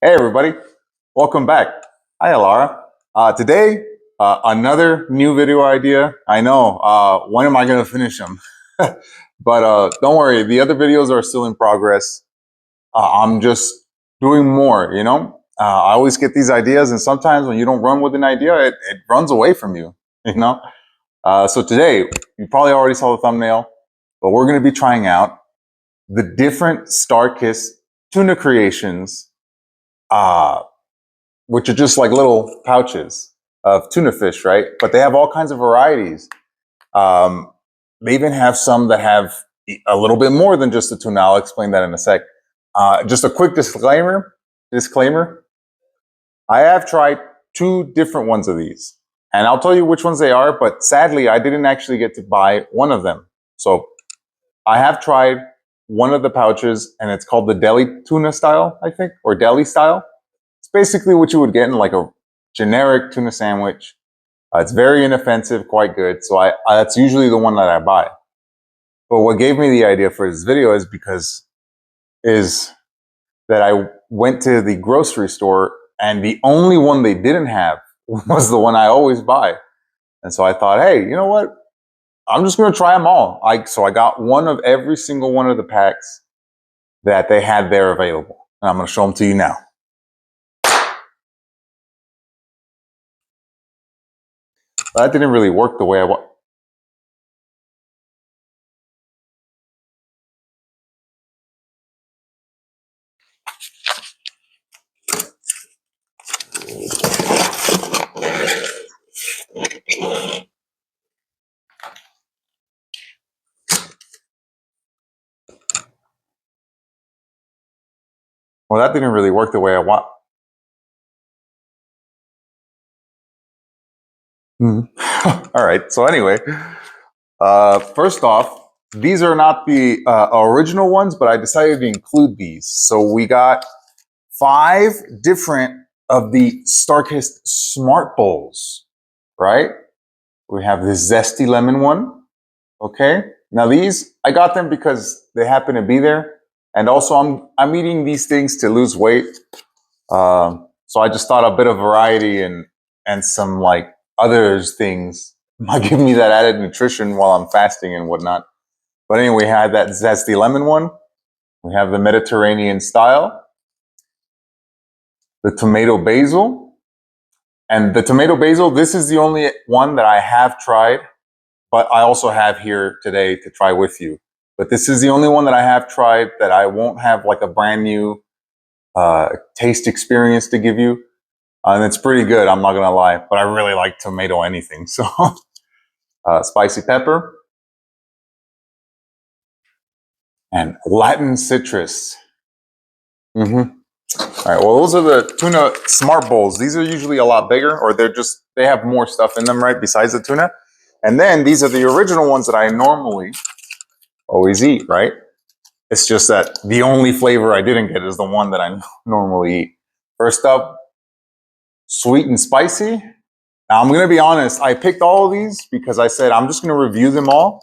Hey everybody, welcome back. Hi Alara. Today, another new video idea. I know, when am I going to finish them? But don't worry, the other videos are still in progress. I'm just doing more, you know? I always get these ideas, and sometimes when you don't run with an idea, it runs away from you, you know? So today, you probably already saw the thumbnail, but we're going to be trying out the different StarKist tuna creations, which are just like little pouches of tuna fish, right? But they have all kinds of varieties. Um, they even have some that have a little bit more than just the tuna. I'll explain that in a sec. Just a quick disclaimer. I have tried two different ones of these, and I'll tell you which ones they are. But sadly, I didn't actually get to buy one of them. So I have tried one of the pouches, and it's called the deli tuna style, I think, or deli style. It's basically what you would get in like a generic tuna sandwich. It's very inoffensive, quite good. So that's usually the one that I buy. But what gave me the idea for this video is that I went to the grocery store and the only one they didn't have was the one I always buy. And so I thought, hey, you know what? I'm just going to try them all. So I got one of every single one of the packs that they had there available. And I'm going to show them to you now. That didn't really work the way I want. Well, that didn't really work the way I want. All right. So anyway, first off, these are not the original ones, but I decided to include these. So we got 5 different of the StarKist Smart Bowls, right? We have this zesty lemon one. Okay. Now these, I got them because they happen to be there. And also I'm eating these things to lose weight. So I just thought a bit of variety and some like other things might give me that added nutrition while I'm fasting and whatnot. But anyway, we had that zesty lemon one. We have the Mediterranean style, the tomato basil. And the tomato basil, this is the only one that I have tried, but I also have here today to try with you. But this is the only one that I have tried that I won't have like a brand new taste experience to give you. And it's pretty good, I'm not going to lie. But I really like tomato anything. So spicy pepper. And Latin citrus. All right, well, those are the tuna smart bowls. These are usually a lot bigger, or they have more stuff in them, right, besides the tuna. And then these are the original ones that I normally always eat, right? It's just that the only flavor I didn't get is the one that I normally eat. First up, sweet and spicy. Now, I'm going to be honest. I picked all of these because I said I'm just going to review them all.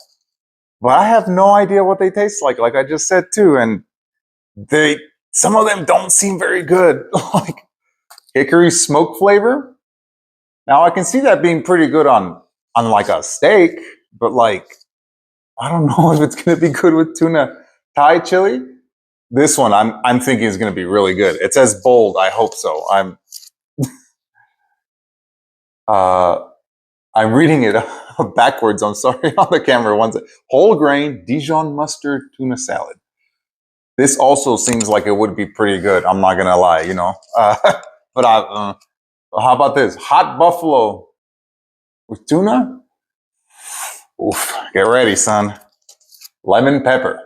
But I have no idea what they taste like I just said too. And some of them don't seem very good. Like hickory smoke flavor. Now, I can see that being pretty good on like a steak. But like, I don't know if it's going to be good with tuna Thai chili. This one I'm thinking is going to be really good. It says bold. I hope so. I'm reading it backwards. I'm sorry on the camera. Whole grain Dijon mustard tuna salad. This also seems like it would be pretty good. I'm not going to lie, you know. But how about this? Hot buffalo with tuna? Oof, get ready, son. Lemon pepper.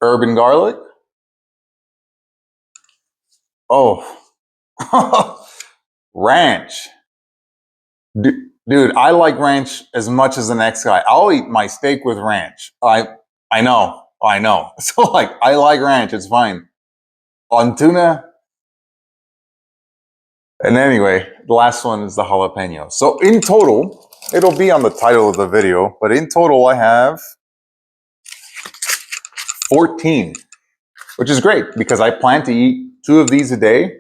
Herb and garlic. Oh, ranch. Dude, I like ranch as much as the next guy. I'll eat my steak with ranch. I know. So like, I like ranch. It's fine. On tuna. And anyway, the last one is the jalapeno. So in total, it'll be on the title of the video, but in total I have 14 which is great because I plan to eat 2 of these a day.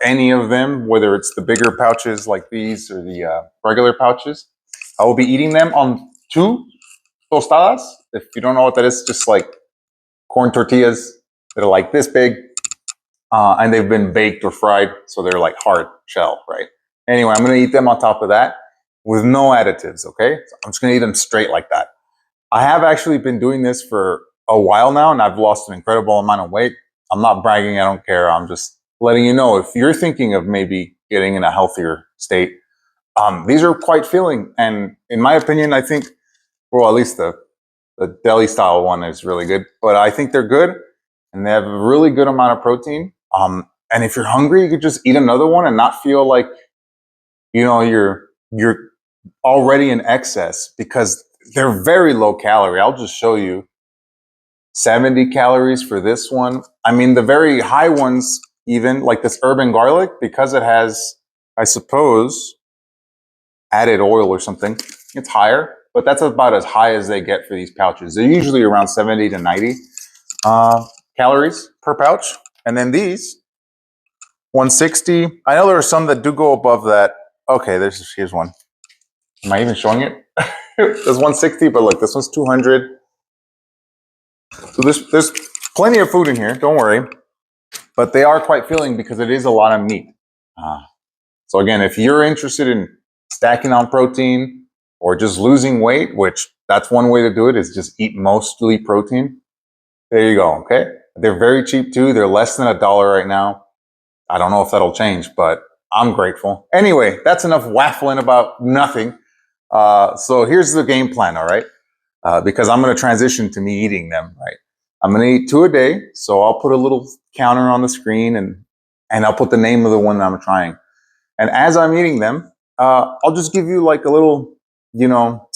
Any of them, whether it's the bigger pouches like these or the regular pouches, I will be eating them on 2 tostadas. If you don't know what that is, just like corn tortillas that are like this big, and they've been baked or fried, so they're like hard shell, right? Anyway, I'm going to eat them on top of that with no additives, okay? So I'm just going to eat them straight like that. I have actually been doing this for a while now, and I've lost an incredible amount of weight. I'm not bragging, I don't care. I'm just letting you know if you're thinking of maybe getting in a healthier state, these are quite filling. And in my opinion, I think, well, at least the deli style one is really good, but I think they're good and they have a really good amount of protein. And if you're hungry, you could just eat another one and not feel like, you know, you're already in excess because they're very low calorie. I'll just show you 70 calories for this one. I mean, the very high ones, even like this urban garlic, because it has, I suppose, added oil or something, it's higher, but that's about as high as they get for these pouches. They're usually around 70 to 90 calories per pouch. And then these, 160. I know there are some that do go above that. Okay, here's one. Am I even showing it? There's 160, but look, this one's 200. So there's plenty of food in here, don't worry. But they are quite filling because it is a lot of meat. So again, if you're interested in stacking on protein or just losing weight, which that's one way to do it, is just eat mostly protein. There you go, okay? They're very cheap too. They're less than $1 right now. I don't know if that'll change, but I'm grateful. Anyway, that's enough waffling about nothing. So here's the game plan, all right? Because I'm going to transition to me eating them, right? I'm going to eat 2 a day. So I'll put a little counter on the screen and I'll put the name of the one that I'm trying. And as I'm eating them, I'll just give you like a little, you know,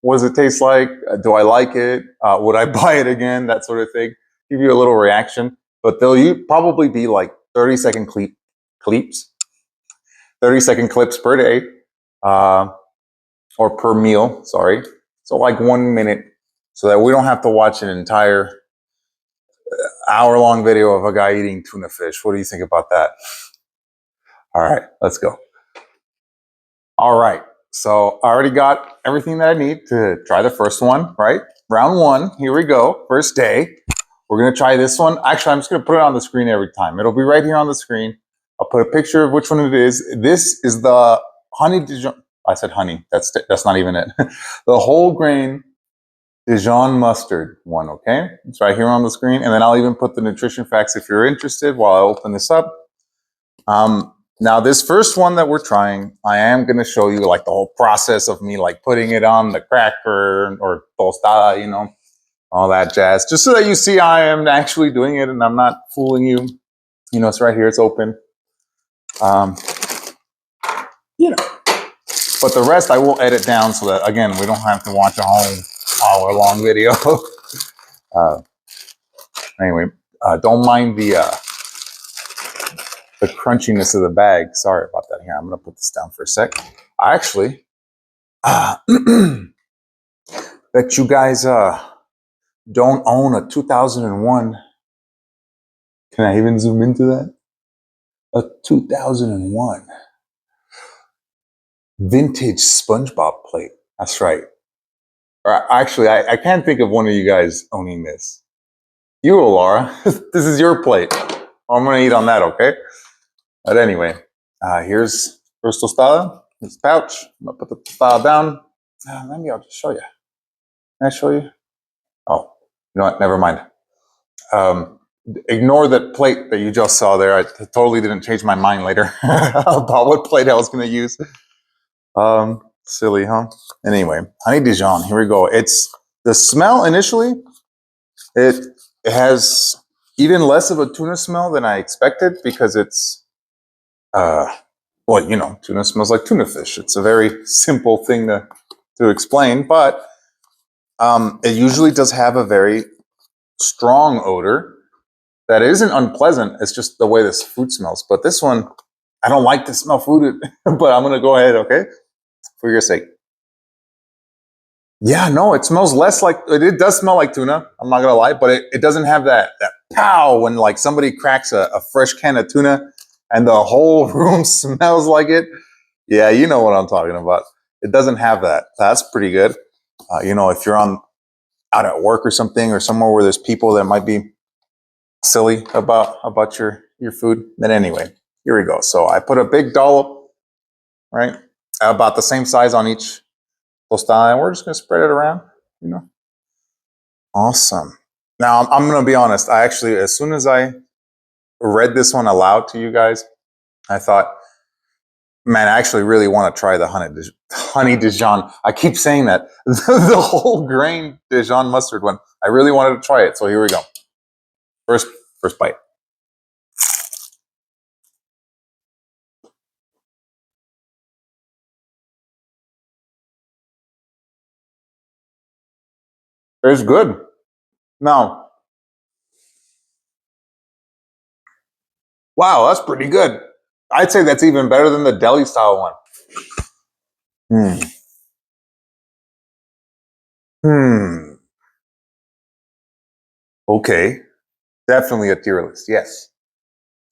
what does it taste like? Do I like it? Would I buy it again? That sort of thing. Give you a little reaction. But they'll probably be like 30-second clips, 30-second clips per day, or per meal, sorry. So like 1 minute, so that we don't have to watch an entire hour-long video of a guy eating tuna fish. What do you think about that? All right, let's go. All right, so I already got everything that I need to try the first one, right? Round 1, here we go, first day. We're gonna try this one. Actually, I'm just gonna put it on the screen every time. It'll be right here on the screen. I'll put a picture of which one it is. This is the honey Dijon. I said honey, that's not even it. The whole grain Dijon mustard one, okay? It's right here on the screen. And then I'll even put the nutrition facts if you're interested while I open this up. Now this first one that we're trying, I am gonna show you like the whole process of me like putting it on the cracker or tostada, you know, all that jazz, just so that you see I am actually doing it and I'm not fooling you. You know, it's right here, it's open. You know, but the rest I will edit down so that, again, we don't have to watch a whole hour-long video. Anyway, don't mind the crunchiness of the bag. Sorry about that. Here, I'm going to put this down for a sec. I actually bet you guys don't own a 2001. Can I even zoom into that? A 2001 vintage SpongeBob plate. That's right. Or actually, I can't think of one of you guys owning this. You, Laura. This is your plate. I'm going to eat on that, okay? But anyway, here's first tostada. This pouch. I'm going to put the tostada down. Maybe I'll just show you. Can I show you? Oh, you know what? Never mind. Ignore that plate that you just saw there. I totally didn't change my mind later about what plate I was going to use. Silly, huh? Anyway, honey Dijon. Here we go. It's the smell initially. It has even less of a tuna smell than I expected because it's, well, you know, tuna smells like tuna fish. It's a very simple thing to explain, but it usually does have a very strong odor that isn't unpleasant. It's just the way this food smells. But this one, I don't like to smell food, but I'm going to go ahead, okay? For your sake. Yeah, no, it smells less like, it does smell like tuna. I'm not going to lie, but it doesn't have that pow, when like somebody cracks a fresh can of tuna and the whole room smells like it. Yeah, you know what I'm talking about. It doesn't have that. That's pretty good. If you're out at work or something, or somewhere where there's people that might be silly about your food. Then anyway, here we go. So I put a big dollop, right, about the same size on each tostada, and we're just gonna spread it around. You know, awesome. Now I'm gonna be honest. I actually, as soon as I read this one aloud to you guys, I thought, man, I actually really want to try the honey Dijon. I keep saying that the whole grain Dijon mustard one. I really wanted to try it. So here we go. First bite. It's good. Now, wow, that's pretty good. I'd say that's even better than the deli style one. Hmm. Hmm. Okay. Definitely a tier list. Yes.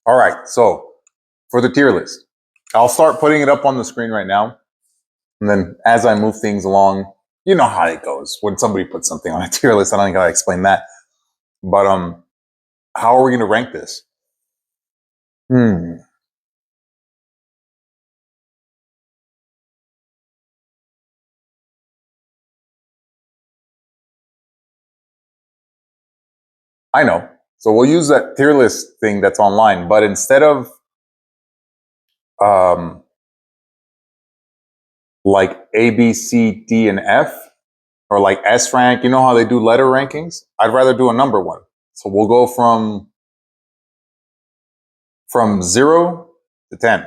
All right. So for the tier list, I'll start putting it up on the screen right now. And then as I move things along, you know how it goes. When somebody puts something on a tier list, I don't gotta explain that. But how are we gonna rank this? Hmm. I know. So we'll use that tier list thing that's online, but instead of um like A, B, C, D, and F, or like S rank, you know how they do letter rankings? I'd rather do a number one. So we'll go from 0 to 10,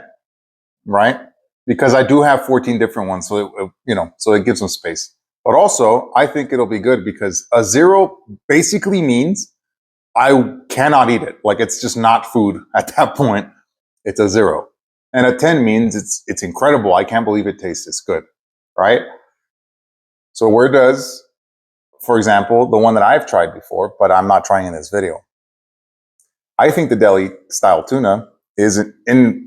right? Because I do have 14 different ones, so so it gives them space. But also, I think it'll be good because a 0 basically means I cannot eat it. Like it's just not food at that point. It's a 0. And a 10 means it's incredible. I can't believe it tastes this good, right? So where does, for example, the one that I've tried before, but I'm not trying in this video. I think the deli style tuna is now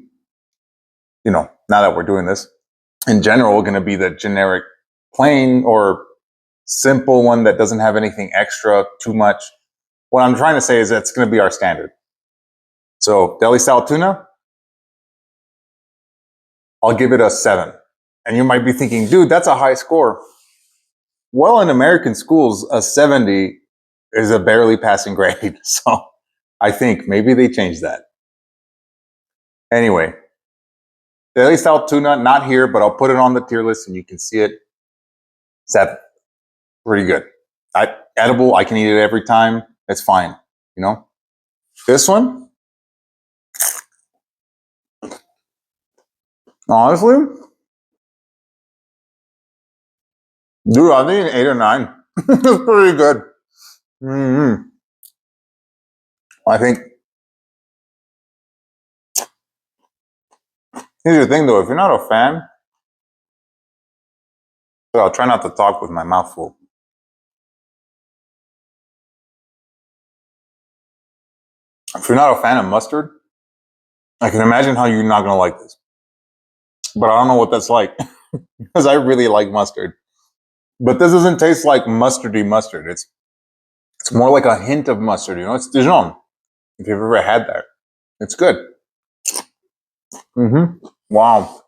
that we're doing this, in general, going to be the generic plain or simple one that doesn't have anything extra too much. What I'm trying to say is that's going to be our standard. So deli style tuna, I'll give it a 7. And you might be thinking, dude, that's a high score. Well, in American schools, a 70 is a barely passing grade. So I think maybe they changed that. Anyway, deli style tuna, not here, but I'll put it on the tier list and you can see it. 7. Pretty good. Edible, I can eat it every time. It's fine. This one, honestly, dude, I think an 8 or 9. It's pretty good. Mm-hmm. I think here's the thing though, if you're not a fan, so I'll try not to talk with my mouth full. If you're not a fan of mustard, I can imagine how you're not gonna like this. But I don't know what that's like because I really like mustard. But this doesn't taste like mustardy mustard. It's more like a hint of mustard. It's Dijon. If you've ever had that, it's good. Mm-hmm. Wow.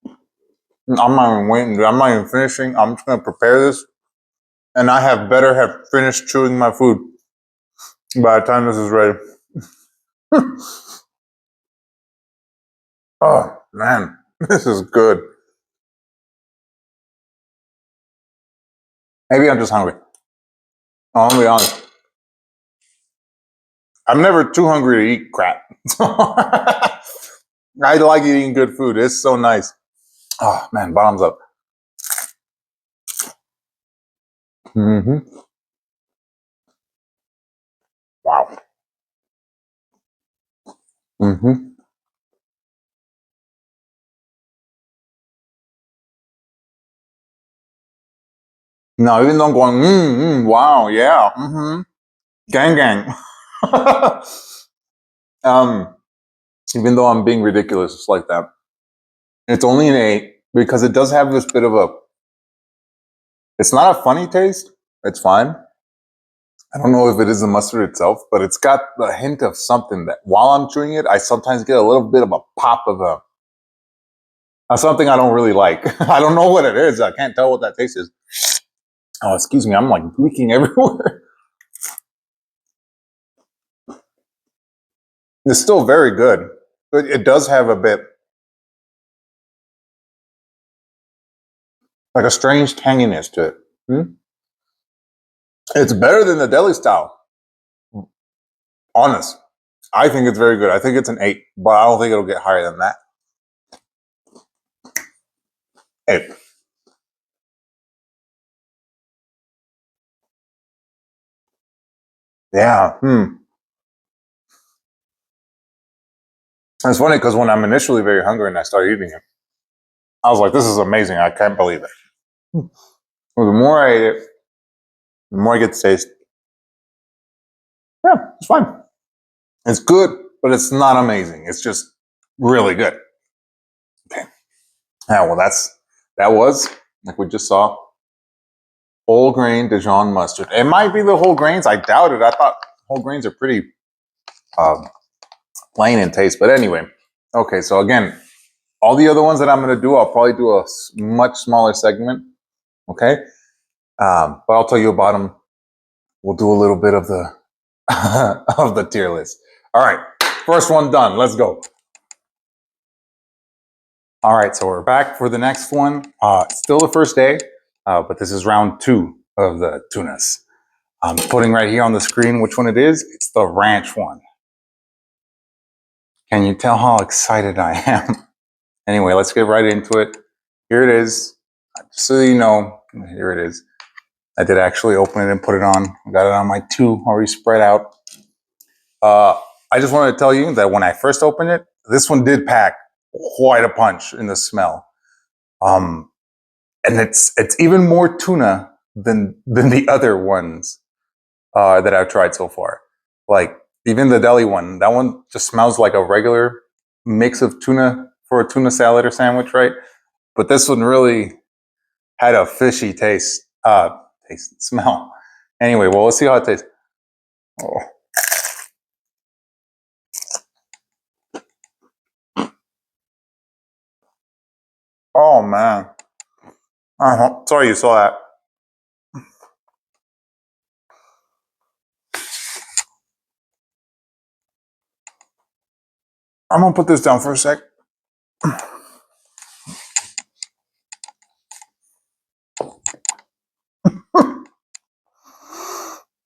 I'm not even waiting. I'm not even finishing. I'm just gonna prepare this, and I have finished chewing my food by the time this is ready. Oh man, this is good. Maybe I'm just hungry. I'll be honest. I'm never too hungry to eat crap. I like eating good food. It's so nice. Oh man, bottoms up. Mm-hmm. Wow. Mm-hmm. No, even though I'm going, wow, yeah, mm-hmm. Gang gang. um, even though I'm being ridiculous, it's like that. It's only an 8 because it does have this bit of a. It's not a funny taste. It's fine. I don't know if it is the mustard itself, but it's got the hint of something that while I'm chewing it, I sometimes get a little bit of a pop of something I don't really like. I don't know what it is. I can't tell what that taste is. Oh, excuse me. I'm like leaking everywhere. It's still very good, but it does have a bit like a strange tanginess to it. Hmm? It's better than the deli style. Honest. I think it's very good. I think it's an 8, but I don't think it'll get higher than that. 8. Yeah. It's funny because when I'm initially very hungry and I start eating it, I was like, this is amazing. I can't believe it. Well, the more I eat it, the more I get to taste. Yeah, it's fine. It's good, but it's not amazing. It's just really good. Okay. Yeah, well, that was, like we just saw, whole grain Dijon mustard. It might be the whole grains. I doubt it. I thought whole grains are pretty um, plain in taste. But anyway, okay, so again, all the other ones that I'm going to do, I'll probably do a much smaller segment. Okay. But I'll tell you about them. We'll do a little bit of the of the tier list. All right, first one done. Let's go. All right, so we're back for the next one. Still the first day, but this is round 2 of the tunas. I'm putting right here on the screen which one it is. It's the ranch one. Can you tell how excited I am? Anyway, let's get right into it. Here it is. Just so you know, here it is. I did actually open it and put it on. I got it on my 2 already spread out. I just wanted to tell you that when I first opened it, this one did pack quite a punch in the smell. And it's even more tuna than the other ones that I've tried so far. Like even the deli one, that one just smells like a regular mix of tuna for a tuna salad or sandwich, right? But this one really had a fishy smell. Anyway, well, let's see how it tastes. Oh, oh man. Sorry you saw that. I'm gonna put this down for a sec.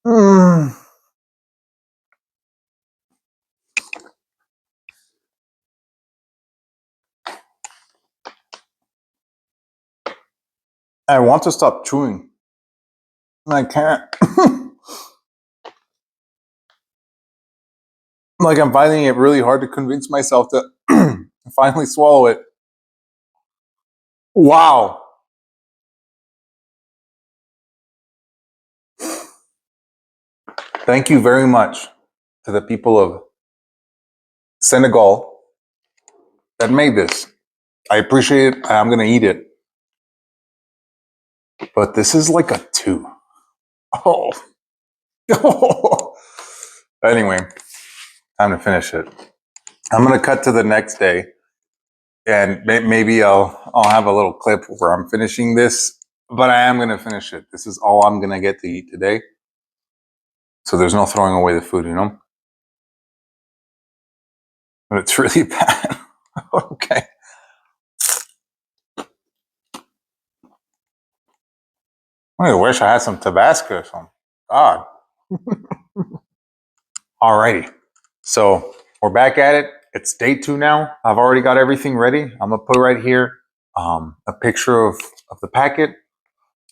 Mm. I want to stop chewing. I can't. Like I'm finding it really hard to convince myself to finally swallow it. Wow. Thank you very much to the people of Senegal that made this. I appreciate it. I'm gonna eat it. But this is like a 2. Oh. Anyway, time to finish it. I'm gonna cut to the next day, and maybe I'll have a little clip where I'm finishing this. But I am gonna finish it. This is all I'm gonna get to eat today, so there's no throwing away the food, you know. But it's really bad. Okay. I wish I had some Tabasco or something. God. Alrighty. So we're back at it. It's day 2 now. I've already got everything ready. I'm gonna put right here a picture of the packet.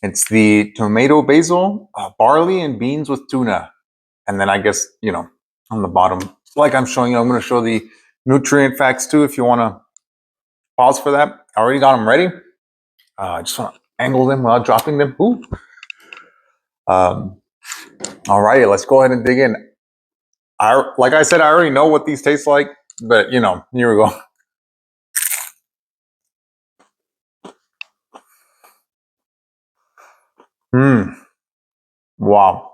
It's the tomato basil, barley, and beans with tuna. And then I guess, on the bottom, like I'm showing you, I'm gonna show the nutrient facts too if you wanna pause for that. I already got them ready. I just wanna angle them without dropping them. Ooh. All righty, let's go ahead and dig in. Like I said, I already know what these taste like, but you know, here we go. Mmm. Wow.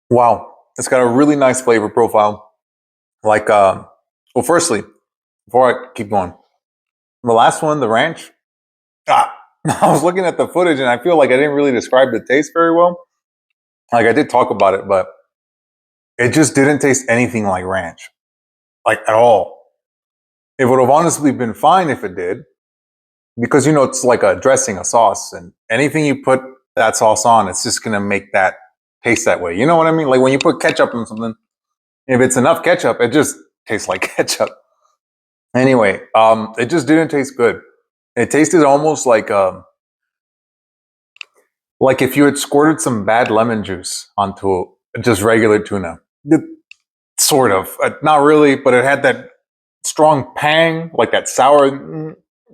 Wow. It's got a really nice flavor profile. Like, well, firstly, before I keep going, the last one, the ranch. Ah, I was looking at the footage and I feel like I didn't really describe the taste very well. Like I did talk about it, but it just didn't taste anything like ranch, like at all. It would have honestly been fine if it did, because you know it's like a dressing, a sauce, and anything you put that sauce on, it's just gonna make that taste that way. You know what I mean? Like when you put ketchup on something, if it's enough ketchup, it just tastes like ketchup. Anyway, it just didn't taste good. It tasted almost like if you had squirted some bad lemon juice onto just regular tuna. Sort of, not really, but it had that strong pang, like that sour.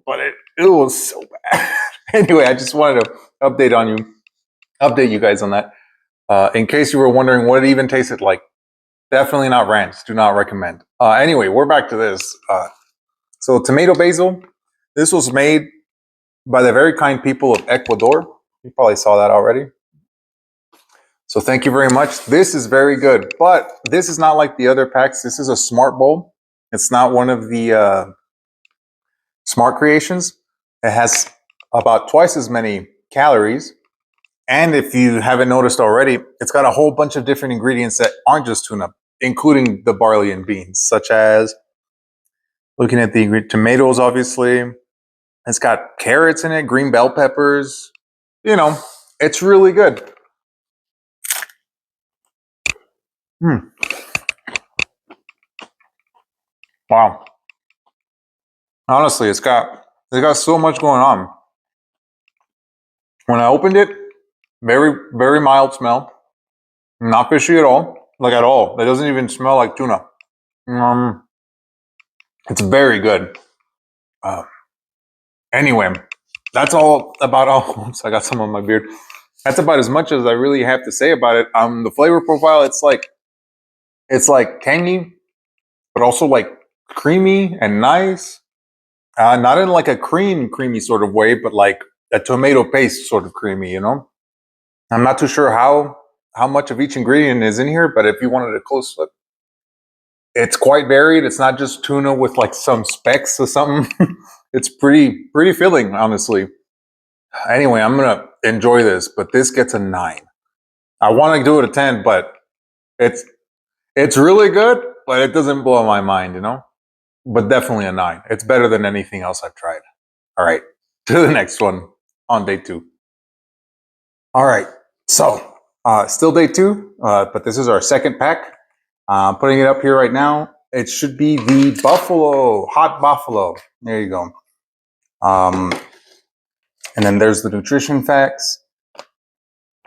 But it was so bad. Anyway, I just wanted to update you guys on that. In case you were wondering what it even tasted like, definitely not ranch. Do not recommend. Anyway, we're back to this. So tomato basil. This was made by the very kind people of Ecuador. You probably saw that already. So thank you very much. This is very good, but this is not like the other packs. This is a smart bowl. It's not one of the smart creations. It has about twice as many calories. And if you haven't noticed already, it's got a whole bunch of different ingredients that aren't just tuna, including the barley and beans, such as looking at the tomatoes, obviously. It's got carrots in it, green bell peppers. You know, it's really good. Mm, wow. Honestly, it's got so much going on. When I opened it, very very mild smell, not fishy at all, like at all. It doesn't even smell like tuna. Um, it's very good. Uh, anyway, that's all about. Oh, oops, I got some on my beard. That's about as much as I really have to say about it. The flavor profile, it's like tangy, but also like creamy and nice. Not in like a creamy sort of way, but like a tomato paste sort of creamy. You know, I'm not too sure how much of each ingredient is in here, but if you wanted a close look, it's quite varied. It's not just tuna with like some specks or something. It's pretty filling, honestly. Anyway, I'm gonna enjoy this, but this gets a 9. I want to do it a 10, but it's it's really good, but it doesn't blow my mind, you know. But definitely a 9. It's better than anything else I've tried. All right, to the next one on day 2. All right, so still day 2, but this is our second pack. Putting it up here right now. It should be the buffalo, hot buffalo. There you go. Um, and then there's the nutrition facts.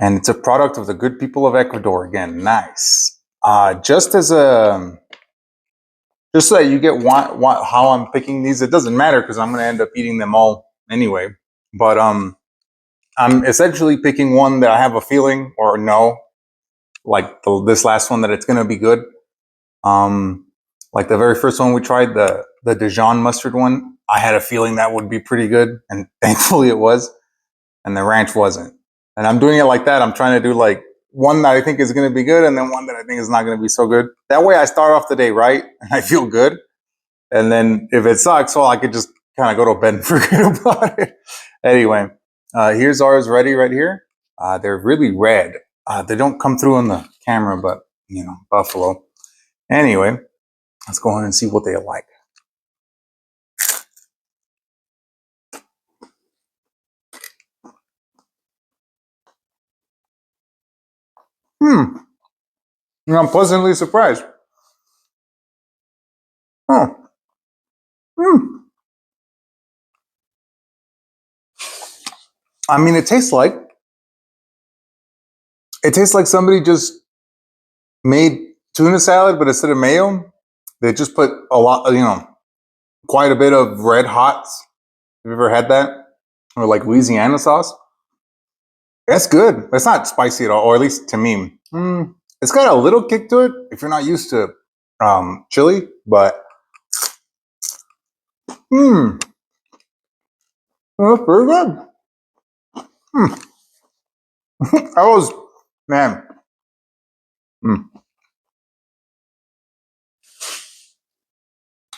And it's a product of the good people of Ecuador. Again, nice. Just so that you get how I'm picking these, it doesn't matter because I'm going to end up eating them all anyway. But I'm essentially picking one that I have a feeling or no, like this last one, that it's going to be good. Um, like the very first one we tried, the Dijon mustard one, I had a feeling that would be pretty good, and thankfully it was. And the ranch wasn't. And I'm doing it like that. I'm trying to do like one that I think is going to be good, and then one that I think is not going to be so good. That way, I start off the day right, and I feel good. And then if it sucks, well, I could just kind of go to bed and forget about it. Anyway, here's ours ready right here. They're really red. They don't come through on the camera, but you know, buffalo. Anyway, let's go on and see what they like. Hmm. I'm pleasantly surprised. Oh. Hmm. I mean, it tastes like somebody just made tuna salad, but instead of mayo, they just put a lot, quite a bit of red hots. Have you ever had that? Or like Louisiana sauce? That's good. It's not spicy at all, or at least to me. It's got a little kick to it if you're not used to chili, but that's pretty good. Hmm. I was, man, mm,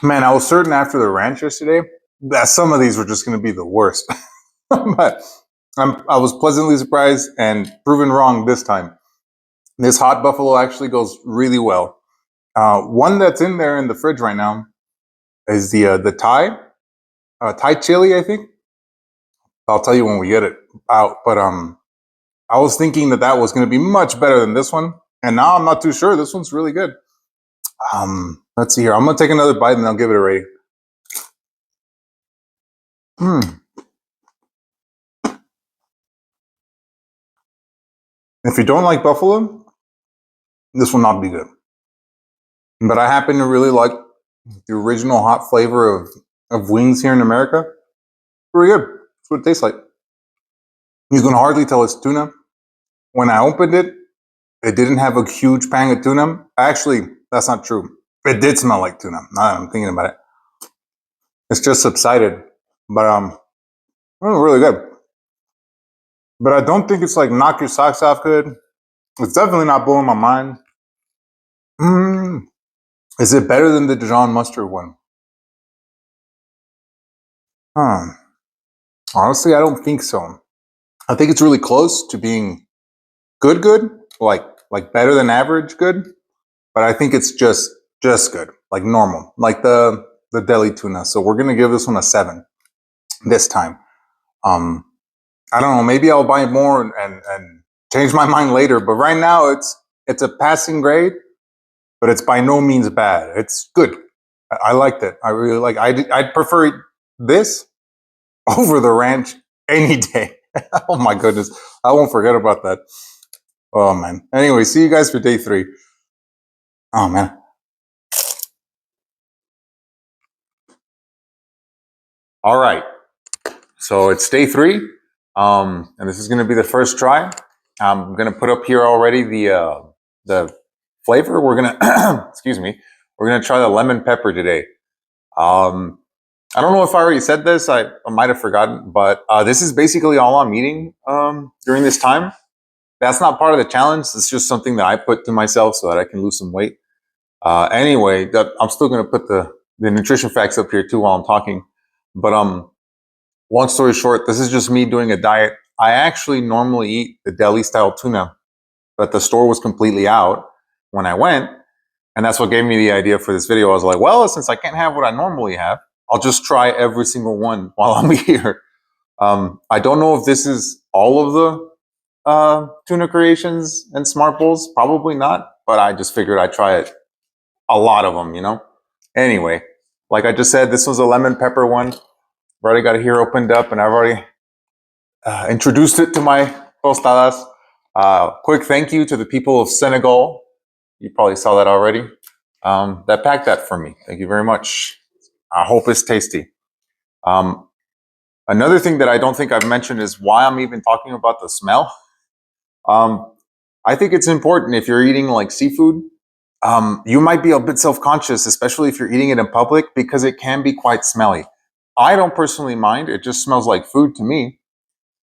man, I was certain after the ranch yesterday that some of these were just going to be the worst, but I was pleasantly surprised and proven wrong this time. This hot buffalo actually goes really well. One that's in there in the fridge right now is the Thai chili, I think. I'll tell you when we get it out. But I was thinking that that was going to be much better than this one, and now I'm not too sure. This one's really good. Let's see here. I'm gonna take another bite and I'll give it a rating. Hmm. If you don't like buffalo, this will not be good. But I happen to really like the original hot flavor of wings here in America. Pretty good. That's what it tastes like. You can hardly tell it's tuna. When I opened it, it didn't have a huge pang of tuna. Actually, that's not true. It did smell like tuna. Now that I'm thinking about it, it's just subsided. But really good. But I don't think it's like knock your socks off good. It's definitely not blowing my mind. Mm, is it better than the Dijon mustard one? Huh. Honestly, I don't think so. I think it's really close to being good, like better than average good. But I think it's just good, like normal, like the deli tuna. So we're gonna give this one a 7 this time. Um, I don't know. Maybe I'll buy more and change my mind later. But right now, it's a passing grade, but it's by no means bad. It's good. I liked it. I really like. I'd prefer this over the ranch any day. Oh my goodness, I won't forget about that. Oh man. Anyway, see you guys for day 3. Oh man. All right. So it's day 3, and this is going to be the first try. I'm going to put up here already the flavor. We're gonna excuse me. We're gonna try the lemon pepper today. Um, I don't know if I already said this. I might have forgotten, but this is basically all I'm eating during this time. That's not part of the challenge. It's just something that I put to myself so that I can lose some weight. Anyway, I'm still gonna put the nutrition facts up here too while I'm talking. But long story short, this is just me doing a diet. I actually normally eat the deli style tuna, but the store was completely out when I went. And that's what gave me the idea for this video. I was like, well, since I can't have what I normally have, I'll just try every single one while I'm here. I don't know if this is all of the tuna creations and smart bowls. Probably not, but I just figured I'd try it. A lot of them, you know? Anyway, like I just said, this was a lemon pepper one. I've already got it here opened up and I've already introduced it to my tostadas. Quick thank you to the people of Senegal. You probably saw that already. That packed that for me. Thank you very much. I hope it's tasty. Um, Another thing that I don't think I've mentioned is why I'm even talking about the smell. Um, I think it's important if you're eating like seafood. You might be a bit self-conscious, especially if you're eating it in public, because it can be quite smelly. I don't personally mind; it just smells like food to me.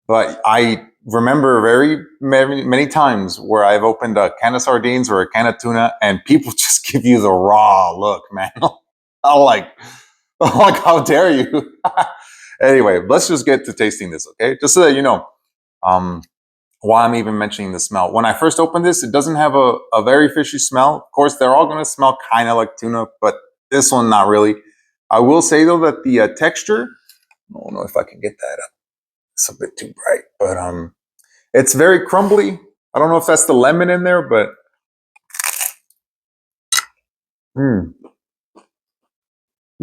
But I remember very many times where I've opened a can of sardines or a can of tuna, and people just give you the raw look, man. I'm like, I'm like, how dare you? Anyway, let's just get to tasting this, okay? Just so that you know. Um, why I'm even mentioning the smell. When I first opened this, it doesn't have a very fishy smell. Of course, they're all going to smell kind of like tuna, but this one, not really. I will say, though, that the texture, I don't know if I can get that up. It's a bit too bright, but it's very crumbly. I don't know if that's the lemon in there, but mm,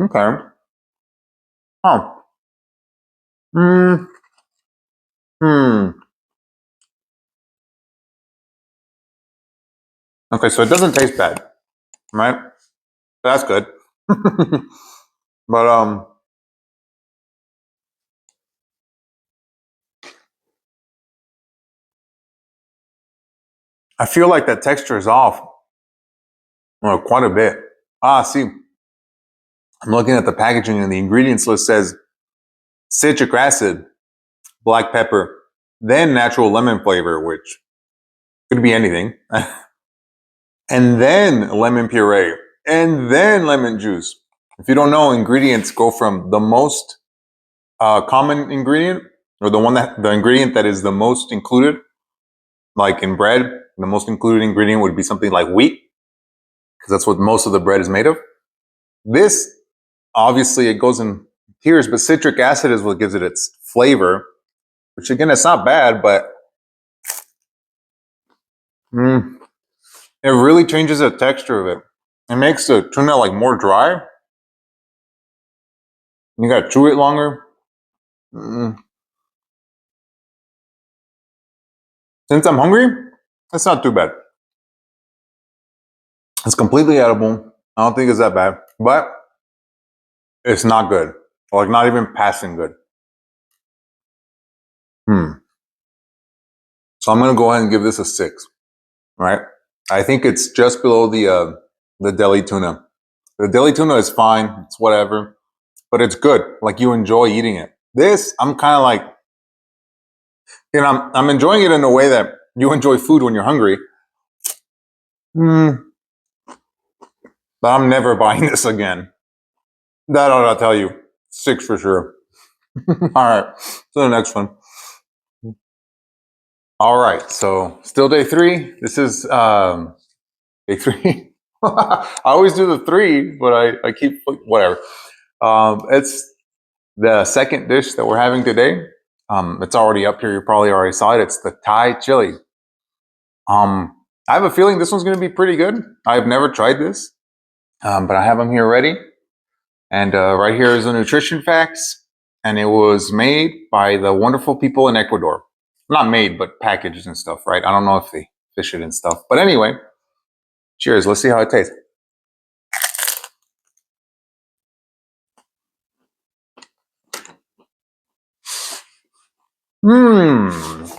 okay. Huh. Mm, hmm. Okay, so it doesn't taste bad, right? That's good. But I feel like that texture is off quite a bit. See, I'm looking at the packaging and the ingredients list says citric acid, black pepper, then natural lemon flavor, which could be anything, and then lemon puree, and then lemon juice. If you don't know, ingredients go from the most common ingredient, or the ingredient that is the most included, like in bread, the most included ingredient would be something like wheat, because that's what most of the bread is made of. This, obviously, it goes in tiers, but citric acid is what gives it its flavor, which again, it's not bad, but it really changes the texture of it. It makes the tuna like more dry. You gotta chew it longer. Since I'm hungry, it's not too bad. It's completely edible. I don't think it's that bad, but it's not good. Like not even passing good. So I'm gonna go ahead and give this a 6. Right? I think it's just below the deli tuna. The deli tuna is fine. It's whatever, but it's good. Like you enjoy eating it. This, I'm kind of like, I'm enjoying it in a way that you enjoy food when you're hungry. But I'm never buying this again. That I'll tell you. 6 for sure. All right. So the next one. All right. So still day 3. This is day 3. I always do the 3, but I keep whatever. It's the second dish that we're having today. It's already up here. You probably already saw it. It's the Thai chili. I have a feeling this one's going to be pretty good. I've never tried this, but I have them here ready. And right here is the nutrition facts. And it was made by the wonderful people in Ecuador. Not made, but packaged and stuff, right? I don't know if they fish it and stuff. But anyway, cheers. Let's see how it tastes.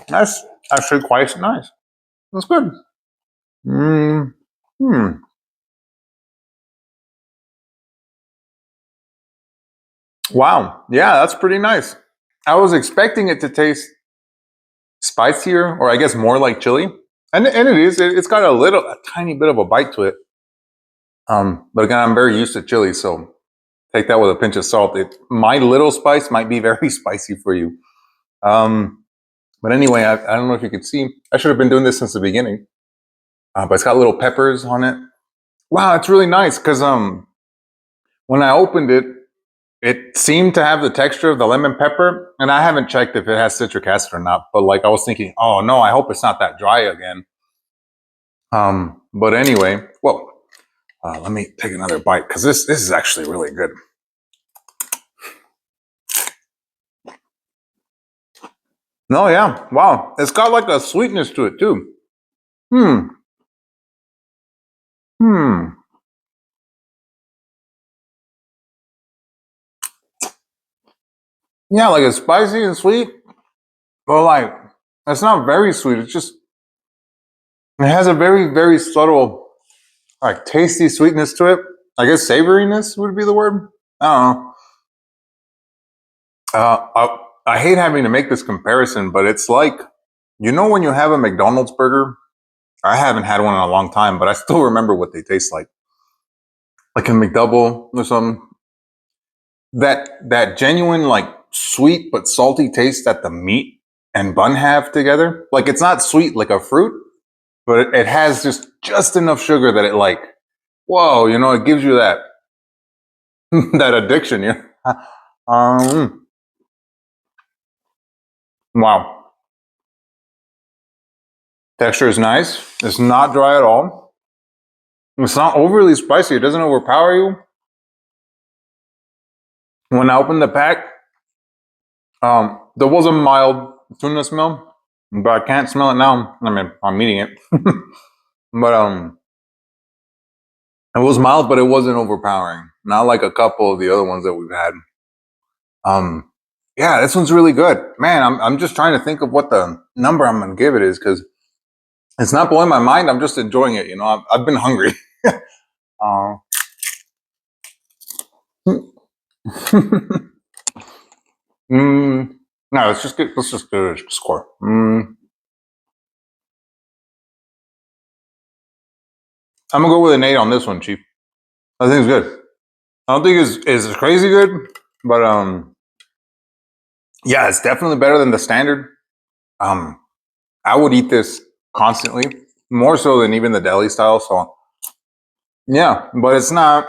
That's actually quite nice. That's good. Wow. Yeah, that's pretty nice. I was expecting it to taste spicier, or I guess more like chili. And it is. It's got a tiny bit of a bite to it. But again, I'm very used to chili, so take that with a pinch of salt. My little spice might be very spicy for you. But anyway, I don't know if you could see. I should have been doing this since the beginning. But it's got little peppers on it. Wow, it's really nice because when I opened it, it seemed to have the texture of the lemon pepper, and I haven't checked if it has citric acid or not. But like I was thinking, oh no, I hope it's not that dry again. But anyway, well, let me take another bite because this is actually really good. No, yeah, wow, it's got like a sweetness to it too. Yeah, like it's spicy and sweet, but like it's not very sweet. It's just it has a very very subtle, like tasty sweetness to it. I guess savoriness would be the word. I don't know. I hate having to make this comparison, but it's like, when you have a McDonald's burger. I haven't had one in a long time, but I still remember what they taste like a McDouble or something. That genuine like sweet but salty taste that the meat and bun have together. Like it's not sweet like a fruit, but it has just enough sugar that it like, whoa, it gives you that that addiction. Yeah. Wow. Texture is nice. It's not dry at all. It's not overly spicy. It doesn't overpower you. When I opened the pack, there was a mild tuna smell, but I can't smell it now. I mean, I'm eating it. But it was mild, but it wasn't overpowering. Not like a couple of the other ones that we've had. Yeah, this one's really good. Man, I'm just trying to think of what the number I'm gonna give it is, because It's not blowing my mind. I'm just enjoying it. You know, I've been hungry. uh, no, let's just get a score. I'm gonna go with an 8 on this one, Chief. I think it's good. I don't think it's crazy good, but yeah, it's definitely better than the standard. Um, I would eat this constantly, more so than even the deli style. So yeah, but it's not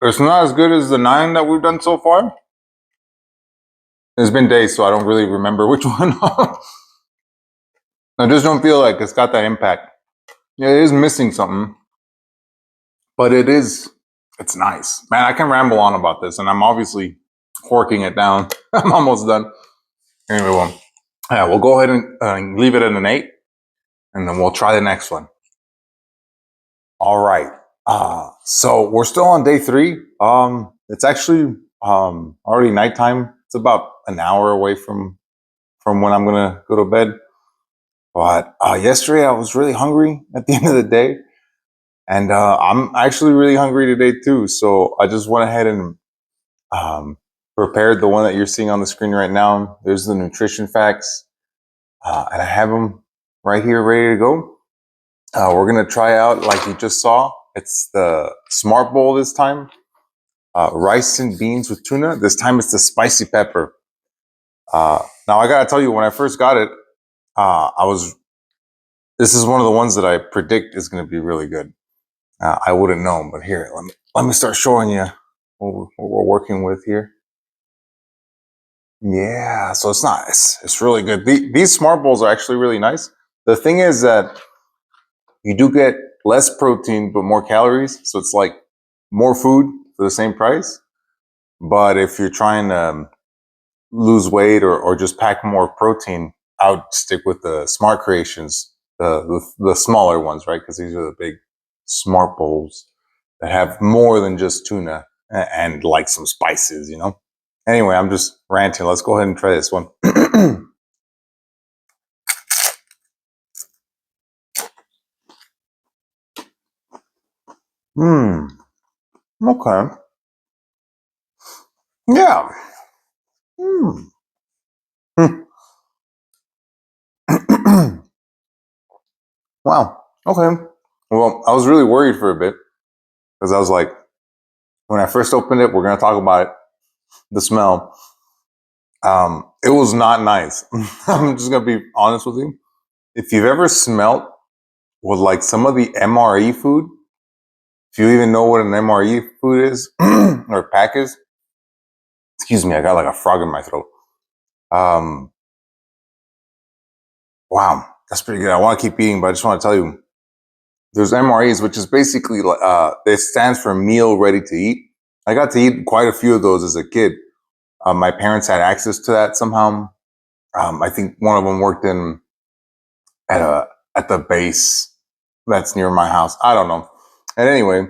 as good as the 9 that we've done so far. It's been days, so I don't really remember which one. I just don't feel like it's got that impact. Yeah, it is missing something, but it's nice. Man, I can ramble on about this, and I'm obviously corking it down. I'm almost done. Anyway, well, yeah, we'll go ahead and leave it at an 8, and then we'll try the next one. All right. So we're still on day 3. It's actually already nighttime. It's about an hour away from when I'm gonna go to bed. But yesterday I was really hungry at the end of the day, and I'm actually really hungry today too. So I just went ahead and prepared the one that you're seeing on the screen right now. There's the nutrition facts, and I have them right here ready to go. We're gonna try out, like you just saw. It's the Smart Bowl this time. Rice and beans with tuna. This time it's the spicy pepper. Now I gotta tell you, when I first got it, I was. This is one of the ones that I predict is going to be really good. I wouldn't know, but here, let me start showing you what we're working with here. Yeah, so it's nice. It's really good. These Smart Bowls are actually really nice. The thing is that you do get less protein but more calories, so it's like more food for the same price. But if you're trying to lose weight or just pack more protein, I would stick with the Smart Creations, the smaller ones, right? Because these are the big Smart Bowls that have more than just tuna and like some spices, you know. Anyway, I'm just ranting. Let's go ahead and try this one. Hmm. Okay. Yeah. Hmm. Wow. Okay. Well, I was really worried for a bit because I was like, when I first opened it, we're going to talk about it, the smell. It was not nice. I'm just going to be honest with you. If you've ever smelt with like some of the MRE food, if you even know what an MRE food is or pack is, excuse me, I got like a frog in my throat. Um, wow, that's pretty good. I want to keep eating, but I just want to tell you, there's MREs, which is basically it stands for meal ready to eat. I got to eat quite a few of those as a kid. My parents had access to that somehow. I think one of them worked at a at the base that's near my house. I don't know. And anyway,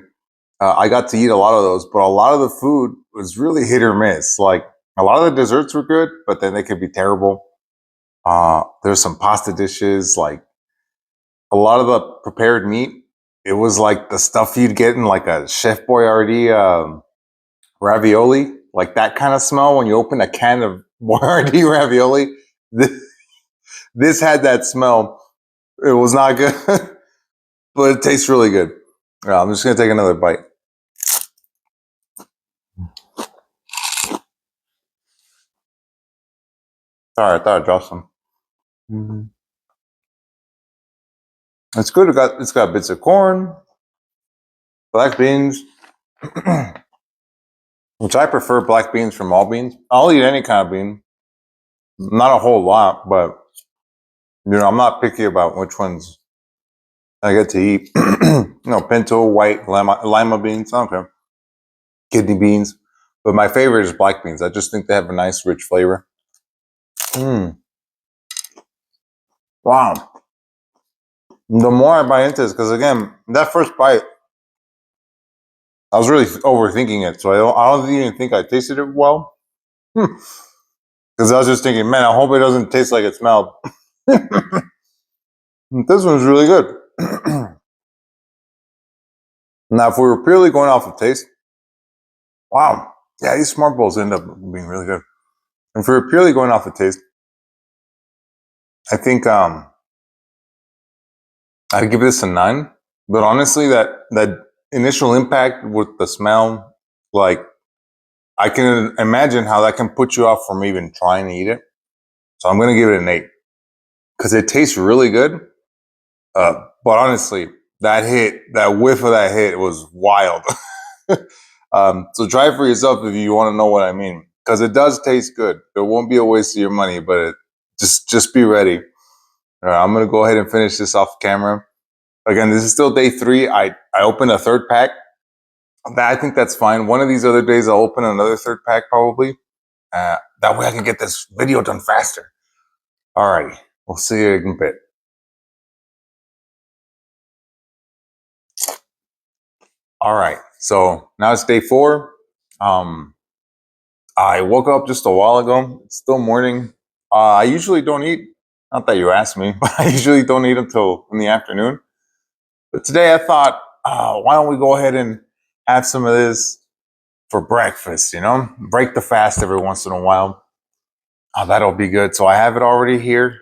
I got to eat a lot of those, but a lot of the food was really hit or miss. Like a lot of the desserts were good, but then they could be terrible. There's some pasta dishes, like a lot of the prepared meat. It was like the stuff you'd get in like a Chef Boyardee ravioli, like that kind of smell when you open a can of Boyardee ravioli. This had that smell. It was not good, but it tastes really good. I'm just gonna take another bite. Sorry, I thought I dropped some. Mm-hmm. It's good. It's got bits of corn, black beans, which I prefer black beans from all beans. I'll eat any kind of bean, not a whole lot, but I'm not picky about which ones I get to eat. Pinto, white, lima beans. I don't care. Kidney beans, but my favorite is black beans. I just think they have a nice, rich flavor. Mm. Wow. The more I bite into this, because again, that first bite, I was really overthinking it, so I don't even think I tasted it well. Because I was just thinking, man, I hope it doesn't taste like it smelled. This one's really good. Now, if we were purely going off of taste, wow, yeah, these smart bowls end up being really good. And if we were purely going off of taste, I think I'd give this a 9. But honestly, that initial impact with the smell, like I can imagine how that can put you off from even trying to eat it. So I'm gonna give it an 8 because it tastes really good. But honestly, that whiff of that hit was wild. So try it for yourself if you want to know what I mean, because it does taste good. It won't be a waste of your money, but just be ready. All right, I'm gonna go ahead and finish this off camera. Again, this is still day 3. I opened a third pack. I think that's fine. One of these other days, I'll open another third pack probably. That way, I can get this video done faster. All righty, we'll see you in a bit. All right, so now it's day 4. Um, I woke up just a while ago. It's still morning. I usually don't eat. Not that you asked me, but I usually don't eat until in the afternoon. But today I thought, why don't we go ahead and have some of this for breakfast? You know, break the fast every once in a while. That'll be good. So I have it already here,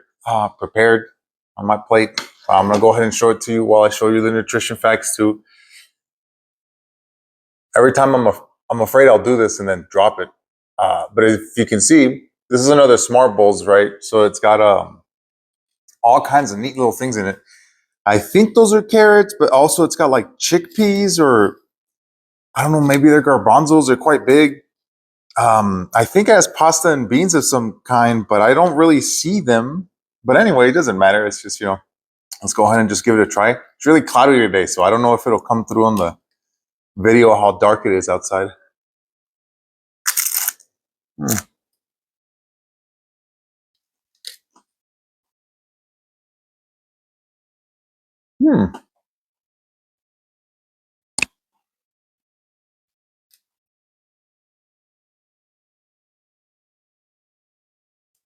prepared on my plate. I'm gonna go ahead and show it to you while I show you the nutrition facts too. Every time I'm afraid I'll do this and then drop it. But if you can see, this is another Smart Bowls, right? So it's got all kinds of neat little things in it. I think those are carrots, but also it's got like chickpeas or I don't know, maybe they're garbanzos. They're quite big. I think it has pasta and beans of some kind, but I don't really see them. But anyway, it doesn't matter. It's just, let's go ahead and just give it a try. It's really cloudy today, so I don't know if it'll come through on the video how dark it is outside. Mm. Hmm.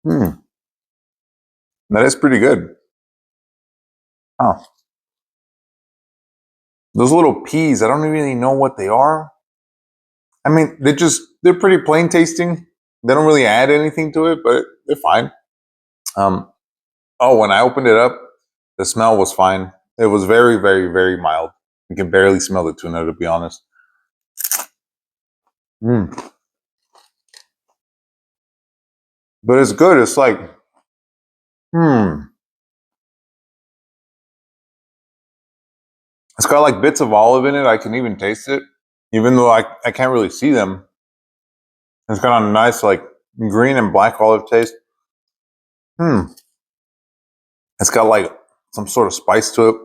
Hmm. That is pretty good. Oh, those little peas, I don't really know what they are. I mean, they're pretty plain tasting. They don't really add anything to it, but they're fine. Um, oh, when I opened it up, the smell was fine. It was very, very, very mild. You can barely smell the tuna, to be honest. Mm. But it's good. It's like, hmm. It's got like bits of olive in it. I can even taste it, even though I can't really see them. It's got a nice like green and black olive taste. Hmm. It's got like some sort of spice to it.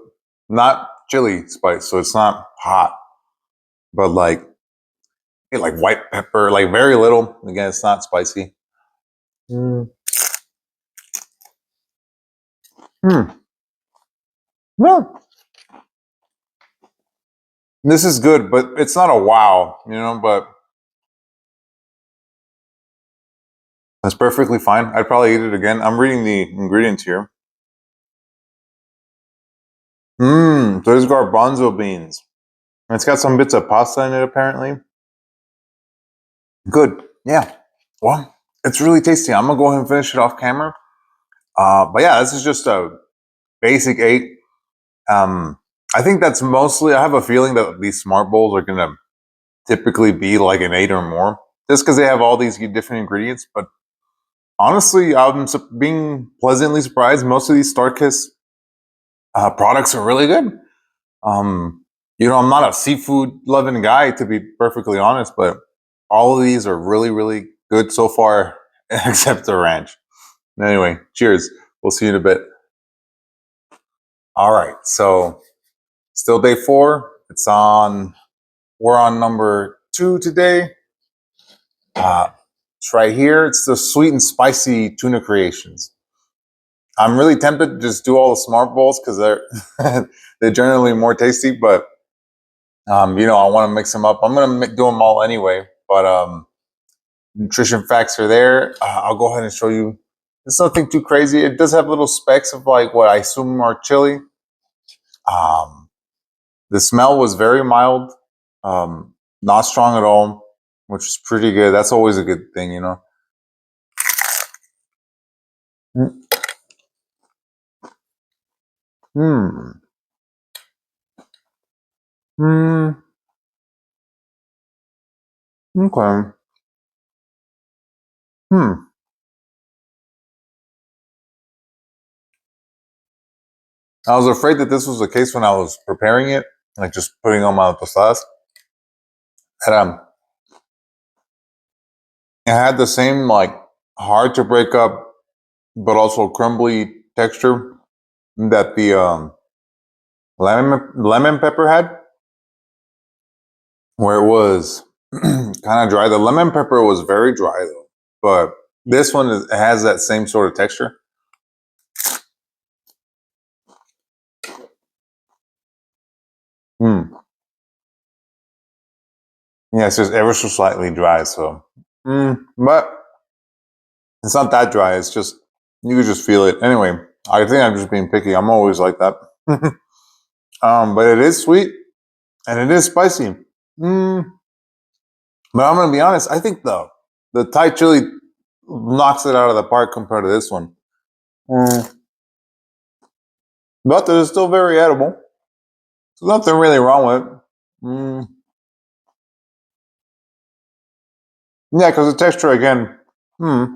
Not chili spice, so it's not hot, but like white pepper, like very little. Again, it's not spicy. Mm. Hmm. No, this is good, but it's not a wow, but that's perfectly fine. I'd probably eat it again. I'm reading the ingredients here. Mmm, so there's garbanzo beans. And it's got some bits of pasta in it, apparently. Good. Yeah. Well, it's really tasty. I'm gonna go ahead and finish it off camera. But yeah, this is just a basic 8. I think that's mostly. I have a feeling that these smart bowls are gonna typically be like an 8 or more, just because they have all these different ingredients. But honestly, I'm being pleasantly surprised. Most of these StarKist products are really good. Um, I'm not a seafood loving guy, to be perfectly honest, but all of these are really, really good so far, except the ranch. Anyway, cheers. We'll see you in a bit. All right, so still day 4. We're on number 2 today. It's right here. It's the sweet and spicy tuna creations. I'm really tempted to just do all the smart bowls because they're they're generally more tasty, but I want to mix them up. I'm gonna do them all anyway, but nutrition facts are there. I'll go ahead and show you It's nothing too crazy. It does have little specks of like what I assume are chili. Um, the smell was very mild, not strong at all, which is pretty good. That's always a good thing, you know. Hmm. Hmm. Okay. Hmm. I was afraid that this was the case when I was preparing it, like just putting on my tostadas. And it had the same like hard to break up, but also crumbly texture that the lemon pepper had, where it was kind of dry. The lemon pepper was very dry though, but this one has that same sort of texture. Hmm. Yeah, it's just ever so slightly dry. So, but it's not that dry. It's just you can just feel it. Anyway, I think I'm just being picky. I'm always like that. But it is sweet and it is spicy. Mm, but I'm gonna be honest. I think the Thai chili knocks it out of the park compared to this one. Mm, but it is still very edible. There's nothing really wrong with it. Mm, yeah, because the texture again. Hmm.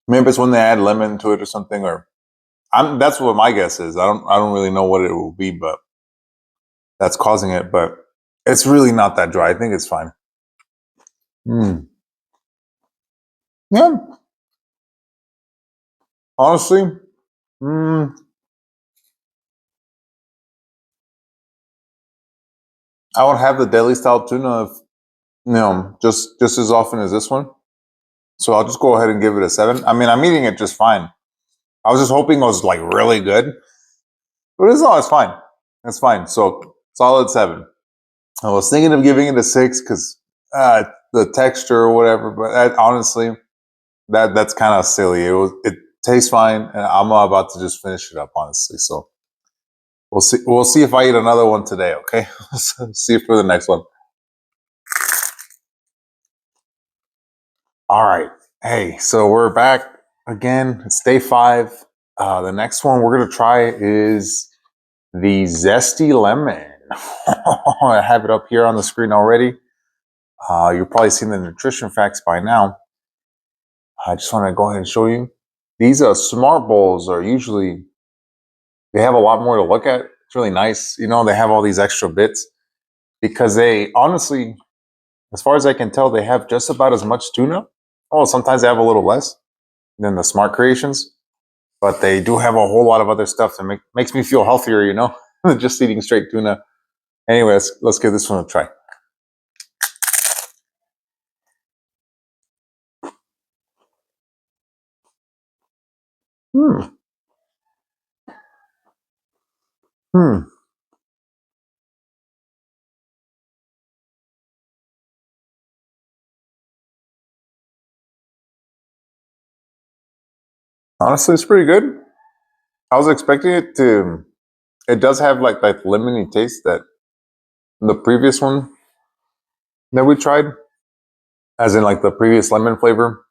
Maybe it's when they add lemon to it or something, or that's what my guess is. I don't really know what it will be, but that's causing it. But it's really not that dry. I think it's fine. Mm. Yeah, honestly, mm, I would have the deli style tuna if, just as often as this one. So I'll just go ahead and give it a 7. I mean, I'm eating it just fine. I was just hoping it was like really good, but it's not. It's fine. It's fine. So solid 7. I was thinking of giving it a 6 because the texture or whatever, but honestly, that's kind of silly. It tastes fine, and I'm about to just finish it up, honestly. So we'll see. We'll see if I eat another one today. Okay, see you for the next one. All right. Hey, so we're back again. It's day 5. The next one we're gonna try is the zesty lemon. I have it up here on the screen already. You've probably seen the nutrition facts by now. I just want to go ahead and show you. These smart bowls are usually they have a lot more to look at. It's really nice. You know, they have all these extra bits because they honestly, as far as I can tell, they have just about as much tuna. Oh, sometimes they have a little less than the smart creations, but they do have a whole lot of other stuff that makes me feel healthier, you know, than just eating straight tuna. Anyway, let's give this one a try. Hmm. Hmm. Honestly, it's pretty good. I was expecting it to. It does have like that lemony taste that the previous one that we tried, as in like the previous lemon flavor.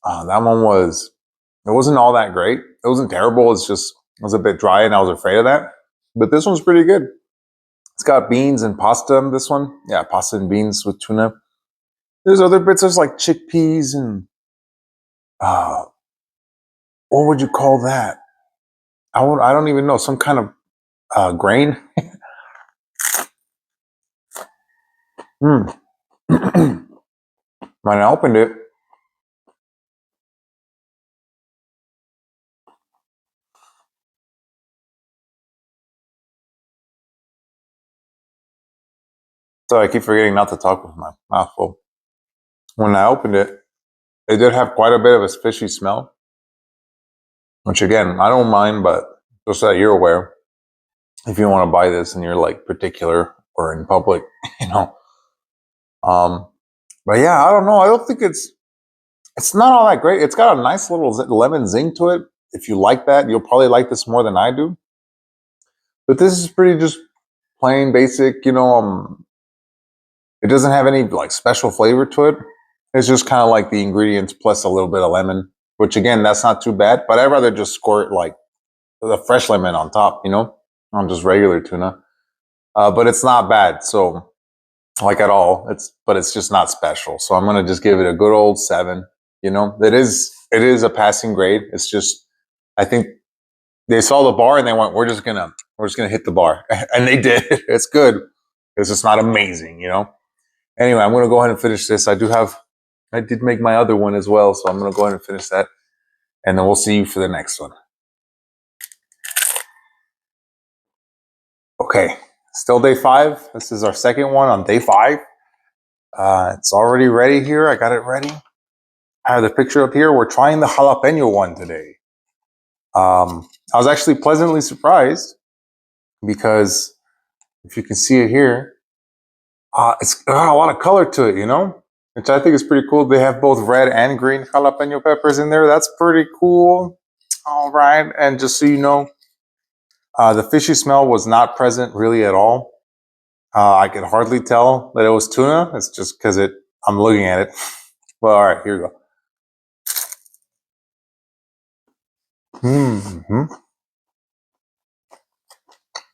That one was. It wasn't all that great. It wasn't terrible. It's just it was a bit dry, and I was afraid of that. But this one's pretty good. It's got beans and pasta in this one. Yeah, pasta and beans with tuna. There's other bits. There's like chickpeas and uh, what would you call that? I don't even know. Some kind of grain. Hmm. When I opened it, so I keep forgetting not to talk with my mouth full. When I opened it, it did have quite a bit of a fishy smell, which again, I don't mind, but just so that you're aware, if you want to buy this and you're like particular or in public, you know. Um, but yeah, I don't know. I don't think it's. It's not all that great. It's got a nice little lemon zing to it. If you like that, you'll probably like this more than I do. But this is pretty just plain basic, it doesn't have any like special flavor to it. It's just kind of like the ingredients plus a little bit of lemon, which again, that's not too bad. But I'd rather just squirt like the fresh lemon on top, on just regular tuna. But it's not bad. So like at all. But it's just not special. So I'm gonna just give it a good old 7. It is a passing grade. It's just I think they saw the bar and they went, we're just gonna hit the bar. And they did. It's good. It's just not amazing. Anyway, I'm gonna go ahead and finish this. I did make my other one as well, so I'm gonna go ahead and finish that. And then we'll see you for the next one. Okay, still day 5. This is our second one on day 5. It's already ready here. I got it ready. I have the picture up here. We're trying the jalapeno one today. I was actually pleasantly surprised because if you can see it here, it's got a lot of color to it, which I think is pretty cool. They have both red and green jalapeno peppers in there. That's pretty cool. All right. And just so you know, the fishy smell was not present really at all. I could hardly tell that it was tuna. It's just because I'm looking at it. Well, all right, here we go. Mm-hmm.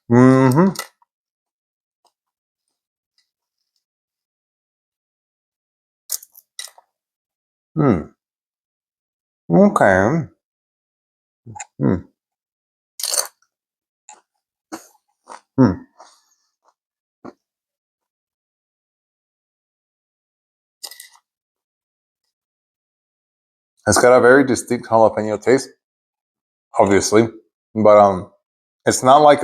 Mm-hmm. Mm. Okay. Mm. Mm. It's got a very distinct jalapeno taste, obviously, but it's not like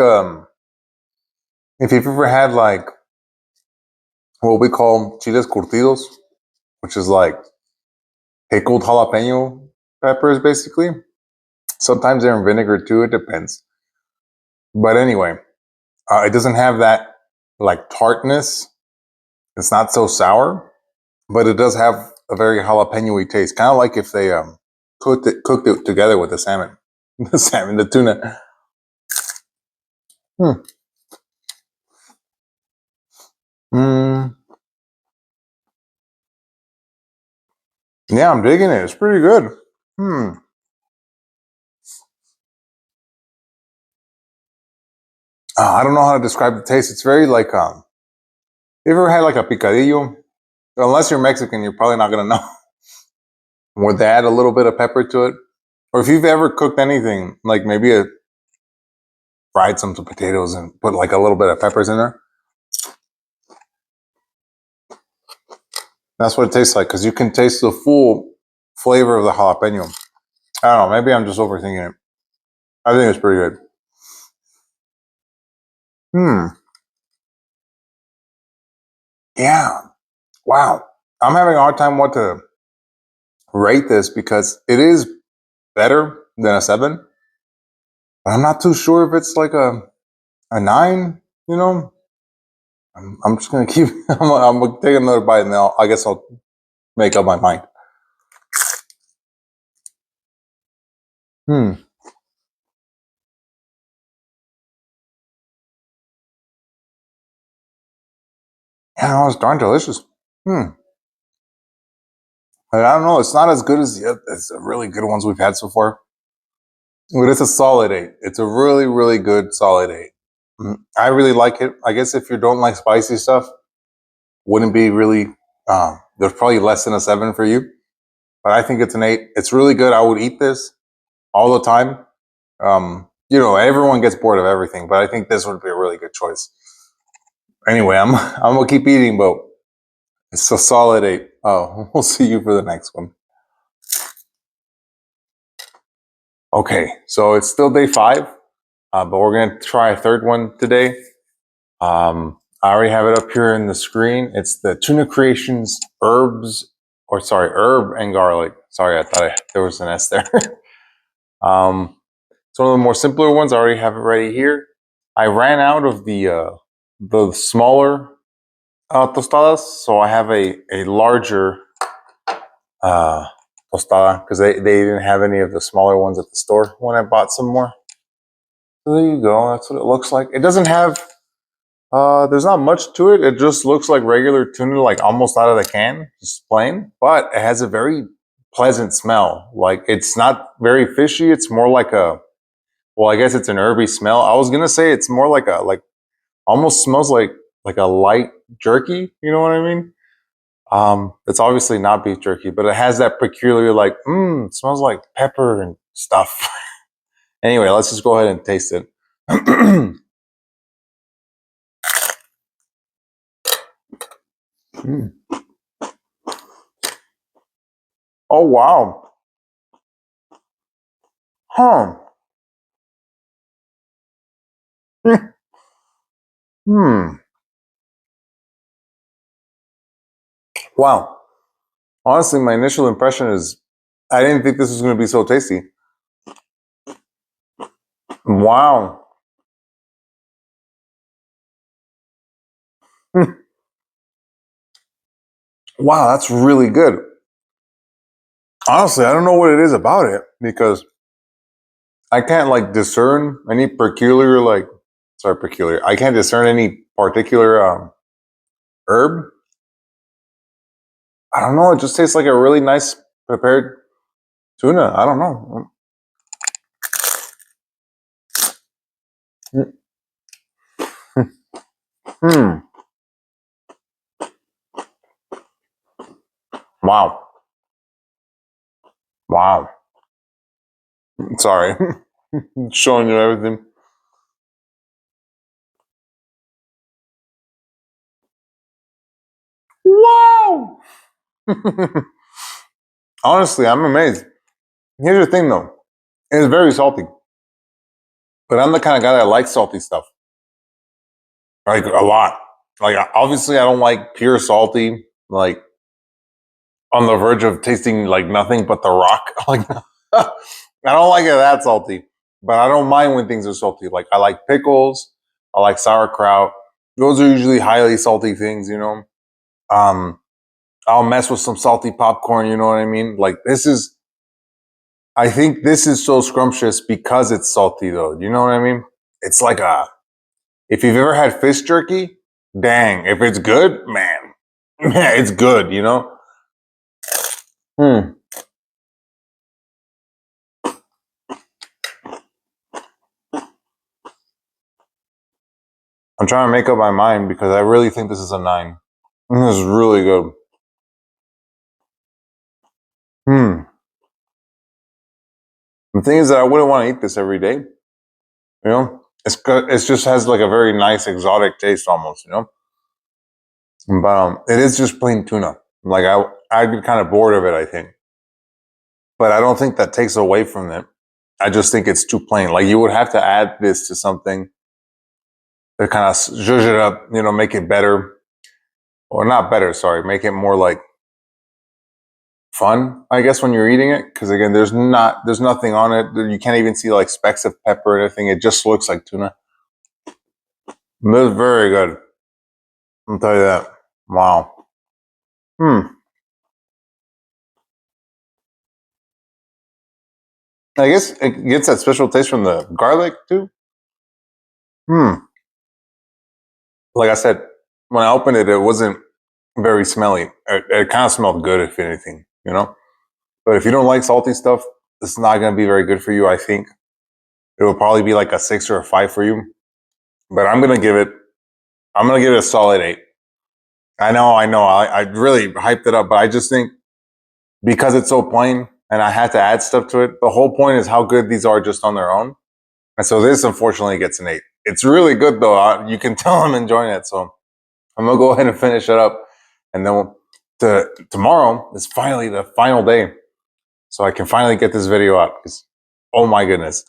if you've ever had like what we call chiles curtidos, which is like pickled jalapeno peppers, basically. Sometimes they're in vinegar too. It depends. But anyway, it doesn't have that like tartness. It's not so sour, but it does have a very jalapeno-y taste, kind of like if they cooked it together with the salmon, the tuna. Hmm. Mm. Yeah, I'm digging it. It's pretty good. Hmm. I don't know how to describe the taste. It's very like you ever had like a picadillo? Unless you're Mexican, you're probably not gonna know. Where they add a little bit of pepper to it, or if you've ever cooked anything, like maybe fried some potatoes and put like a little bit of peppers in there. That's what it tastes like because you can taste the full flavor of the jalapeno. I don't know. Maybe I'm just overthinking it. I think it's pretty good. Hmm. Yeah. Wow. I'm having a hard time what to rate this because it is better than a 7, but I'm not too sure if it's like a 9. I'm just gonna keep. I'm gonna take another bite and then I guess I'll make up my mind. Hmm. Yeah, it's darn delicious. Hmm. I don't know. It's not as good as the really good ones we've had so far, but it's a solid 8. It's a really, really good solid 8. I really like it. I guess if you don't like spicy stuff, wouldn't be really. There's probably less than a 7 for you, but I think it's an 8. It's really good. I would eat this all the time. Everyone gets bored of everything, but I think this would be a really good choice. Anyway, I'm gonna keep eating, but it's a solid 8. Oh, we'll see you for the next one. Okay, so it's still day 5, but we're gonna try a third one today. I already have it up here in the screen. It's the Tuna Creations herb and garlic. Sorry, I thought there was an S there. It's one of the more simpler ones. I already have it ready here. I ran out of the smaller tostadas, so I have a larger tostada because they didn't have any of the smaller ones at the store when I bought some more. So there you go. That's what it looks like. It doesn't have. There's not much to it. It just looks like regular tuna, like almost out of the can, just plain. But it has a very pleasant smell. Like it's not very fishy. It's more like a. Well, I guess it's an herby smell. I was gonna say it's more like almost smells like a light jerky. You know what I mean? It's obviously not beef jerky, but it has that peculiar like, it smells like pepper and stuff. Anyway, let's just go ahead and taste it. Mm. Oh wow. Huh. Hmm. Wow. Honestly, my initial impression is I didn't think this was going to be so tasty. Wow. Hmm. Wow, that's really good. Honestly, I don't know what it is about it because I can't like discern any peculiar peculiar. I can't discern any particular herb. I don't know. It just tastes like a really nice prepared tuna. I don't know. Hmm. Wow. Wow. Sorry. Showing you everything. Wow. Honestly, I'm amazed. Here's the thing though. It's very salty. But I'm the kind of guy that likes salty stuff. Like a lot. Like obviously I don't like pure salty, like on the verge of tasting like nothing but the rock. Like I don't like it that salty. But I don't mind when things are salty. Like I like pickles, I like sauerkraut. Those are usually highly salty things, you know. Um I'll mess with some salty popcorn, you know what I mean? Like I think this is so scrumptious because it's salty though. You know what I mean? It's like if you've ever had fish jerky, dang, if it's good, man, it's good, you know? Hmm. I'm trying to make up my mind because I really think this is a 9. This is really good. Hmm. The thing is that I wouldn't want to eat this every day, you know? It just has like a very nice exotic taste almost, you know? But it is just plain tuna. Like I'd be kind of bored of it, I think. But I don't think that takes away from it. I just think it's too plain. Like you would have to add this to something to kind of zhuzh it up, you know, make it better, or not better. Sorry, make it more like fun, I guess, when you're eating it. Because again, there's nothing on it. You can't even see like specks of pepper or anything. It just looks like tuna. It's very good. I'll tell you that. Wow. Hmm. I guess it gets that special taste from the garlic too. Hmm. Like I said, when I opened it, it wasn't very smelly. It kind of smelled good, if anything, you know. But if you don't like salty stuff, it's not going to be very good for you. I think it will probably be like a 6 or a 5 for you. But I'm gonna give it a solid 8. I know. I really hyped it up, but I just think because it's so plain and I had to add stuff to it, the whole point is how good these are just on their own. And so this unfortunately gets an 8. It's really good though. You can tell I'm enjoying it. So I'm gonna go ahead and finish it up, and then tomorrow is finally the final day, so I can finally get this video out. Oh my goodness!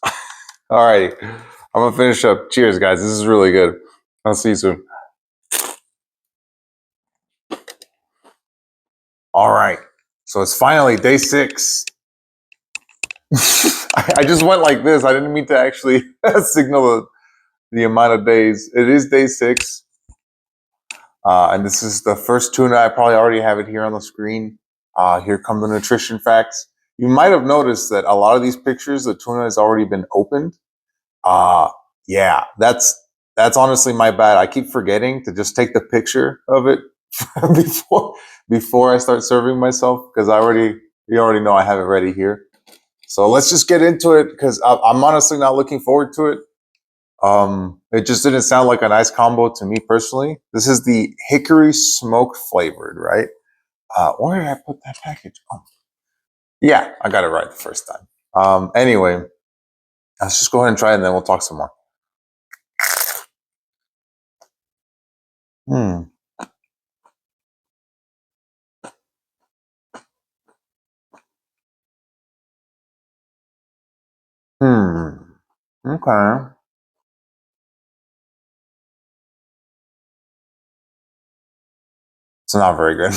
All right, I'm gonna finish up. Cheers, guys. This is really good. I'll see you soon. All right, so it's finally day 6. I just went like this. I didn't mean to actually signal the amount of days. It is day 6. And this is the first tuna. I probably already have it here on the screen. Here come the nutrition facts. You might have noticed that a lot of these pictures, the tuna has already been opened. Uh yeah, that's honestly my bad. I keep forgetting to just take the picture of it before before I start serving myself because you already know I have it ready here. So let's just get into it because I'm honestly not looking forward to it. It just didn't sound like a nice combo to me personally. This is the hickory smoked flavored, right? Where did I put that package? Oh, yeah, I got it right the first time. Anyway, let's just go ahead and try it, and then we'll talk some more. Hmm. Hmm. Okay. It's not very good.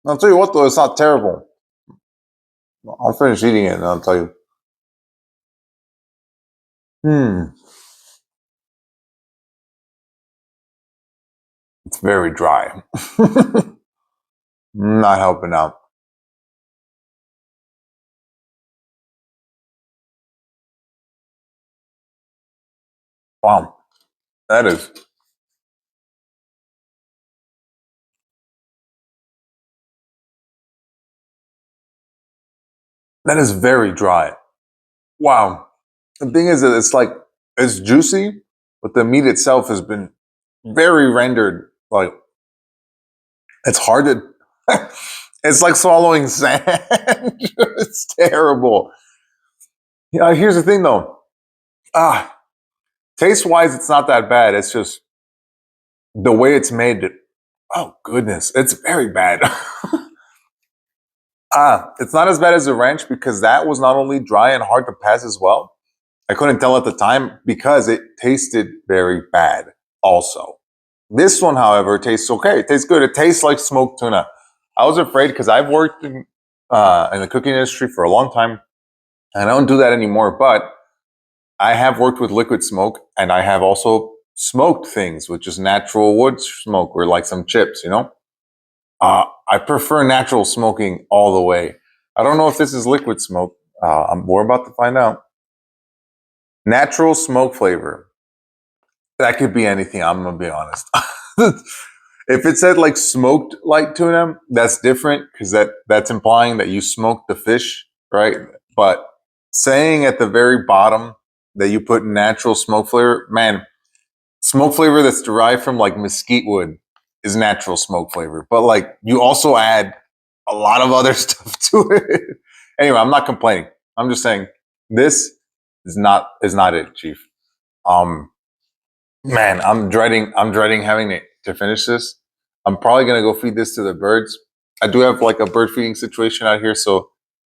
I'll tell you what, though, it's not terrible. I'll finish eating it, and I'll tell you. Hmm. It's very dry. Not helping out. Wow. That is that is very dry. Wow. The thing is that it's like it's juicy, but the meat itself has been very rendered. Like it's hard to. It's like swallowing sand. It's terrible. Yeah. Here's the thing, though. Ah, taste wise, it's not that bad. It's just the way it's made. Oh goodness, it's very bad. It's not as bad as the ranch because that was not only dry and hard to pass as well. I couldn't tell at the time because it tasted very bad. Also, this one, however, tastes okay. It tastes good. It tastes like smoked tuna. I was afraid because I've worked in the cooking industry for a long time, and I don't do that anymore. But I have worked with liquid smoke, and I have also smoked things with just natural wood smoke or like some chips. I prefer natural smoking all the way. I don't know if this is liquid smoke. We're about to find out. Natural smoke flavor. That could be anything. I'm gonna be honest. If it said like smoked like tuna, that's different because that's implying that you smoked the fish, right? But saying at the very bottom that you put natural smoke flavor, man, smoke flavor that's derived from like mesquite wood is natural smoke flavor. But like you also add a lot of other stuff to it. Anyway, I'm not complaining. I'm just saying this is not it, Chief. Um, Man, I'm dreading having to finish this. I'm probably gonna go feed this to the birds. I do have like a bird feeding situation out here, so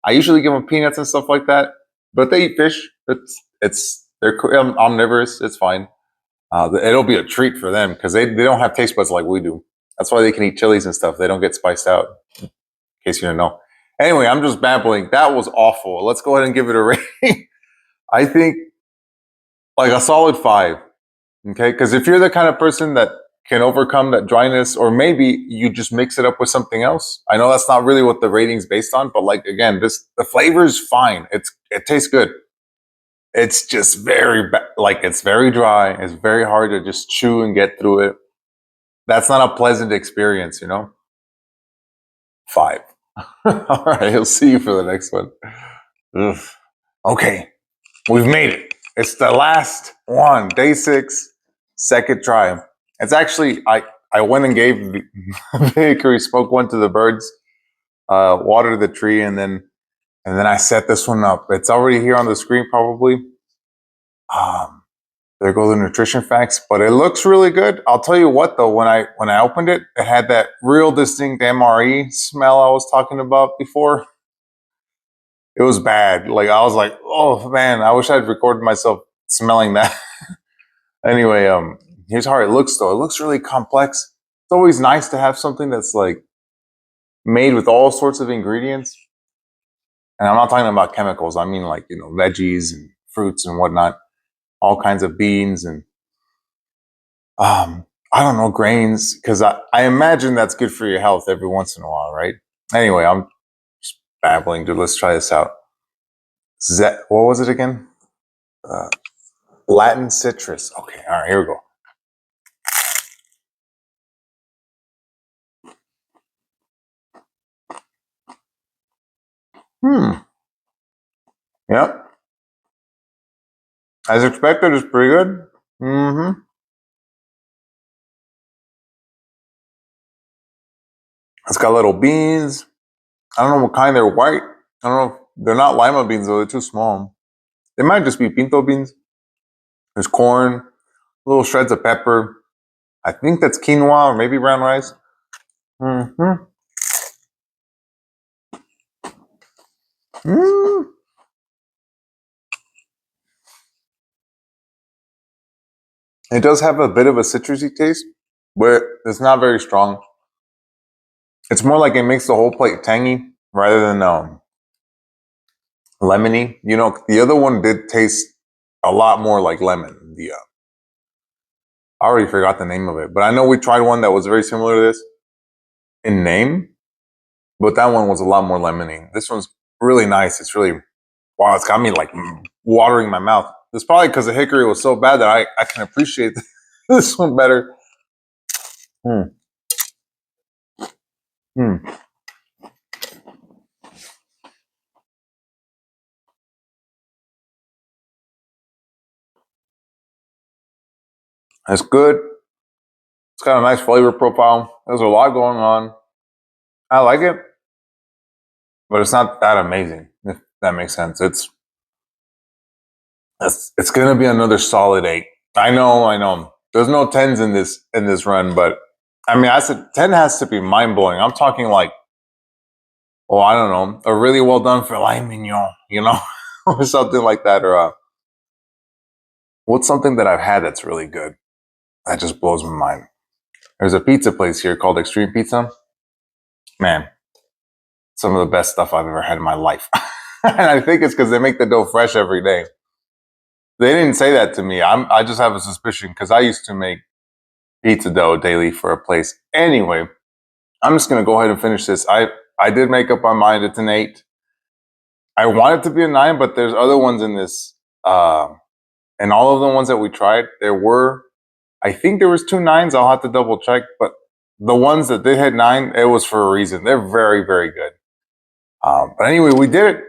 I usually give them peanuts and stuff like that. But they eat fish. They're omnivorous. It's fine. It'll be a treat for them because they don't have taste buds like we do. That's why they can eat chilies and stuff. They don't get spiced out. In case you didn't know. Anyway, I'm just babbling. That was awful. Let's go ahead and give it a rating. I think like a solid five. Okay, because if you're the kind of person that can overcome that dryness, or maybe you just mix it up with something else. I know that's not really what the rating's based on, but like again, this the flavor is fine. It tastes good. It's just like it's very dry. It's very hard to just chew and get through it. That's not a pleasant experience. Five. All right, I'll see you for the next one. Ugh. Okay, we've made it. It's the last one, day 6, second try. It's actually I went and gave the bakery spoke one to the birds, watered the tree, and then I set this one up. It's already here on the screen, probably. Um, there go the nutrition facts, but it looks really good. I'll tell you what, though, when I opened it, it had that real distinct MRE smell I was talking about before. It was bad. Like I was like, oh man, I wish I'd recorded myself smelling that. Anyway, here's how it looks though. It looks really complex. It's always nice to have something that's like made with all sorts of ingredients. And I'm not talking about chemicals. I mean like, veggies and fruits and whatnot, all kinds of beans and I don't know, grains, because I imagine that's good for your health every once in a while, right? Anyway, I'm babbling, dude. Let's try this out. What was it again? Latin citrus. Okay, all right, here we go. Yep. As expected, it's pretty good. Mm-hmm. It's got little beans. I don't know what kind. They're white. I don't know. They're not lima beans though. They're too small. They might just be pinto beans. There's corn, little shreds of pepper. I think that's quinoa or maybe brown rice. Mm-hmm. Mm. It does have a bit of a citrusy taste, but it's not very strong. It's more like it makes the whole plate tangy rather than lemony. You know, the other one did taste a lot more like lemon. I already forgot the name of it, but I know we tried one that was very similar to this in name, but that one was a lot more lemony. This one's really nice. It's really, wow, it's got me like watering my mouth. It's probably because the hickory was so bad that I can appreciate this one better. Mm. Mm. It's good. It's got a nice flavor profile. There's a lot going on. I like it, but it's not that amazing, if that makes sense. It's gonna be another solid 8. I know. There's no 10s in this run, but I mean, I said 10 has to be mind blowing. I'm talking like, oh, I don't know, a really well done filet mignon, you know, or something like that, or what's something that I've had that's really good that just blows my mind. There's a pizza place here called Extreme Pizza. Man, some of the best stuff I've ever had in my life. And I think it's because they make the dough fresh every day. They didn't say that to me. I just have a suspicion because I used to make pizza dough daily for a place. Anyway, I'm just gonna go ahead and finish this. I did make up my mind. It's an 8. I want it to be a 9, but there's other ones in this. And all of the ones that we tried, I think there was 2 9s. I'll have to double check, but the ones that did hit 9, it was for a reason. They're very, very good. But anyway, we did it.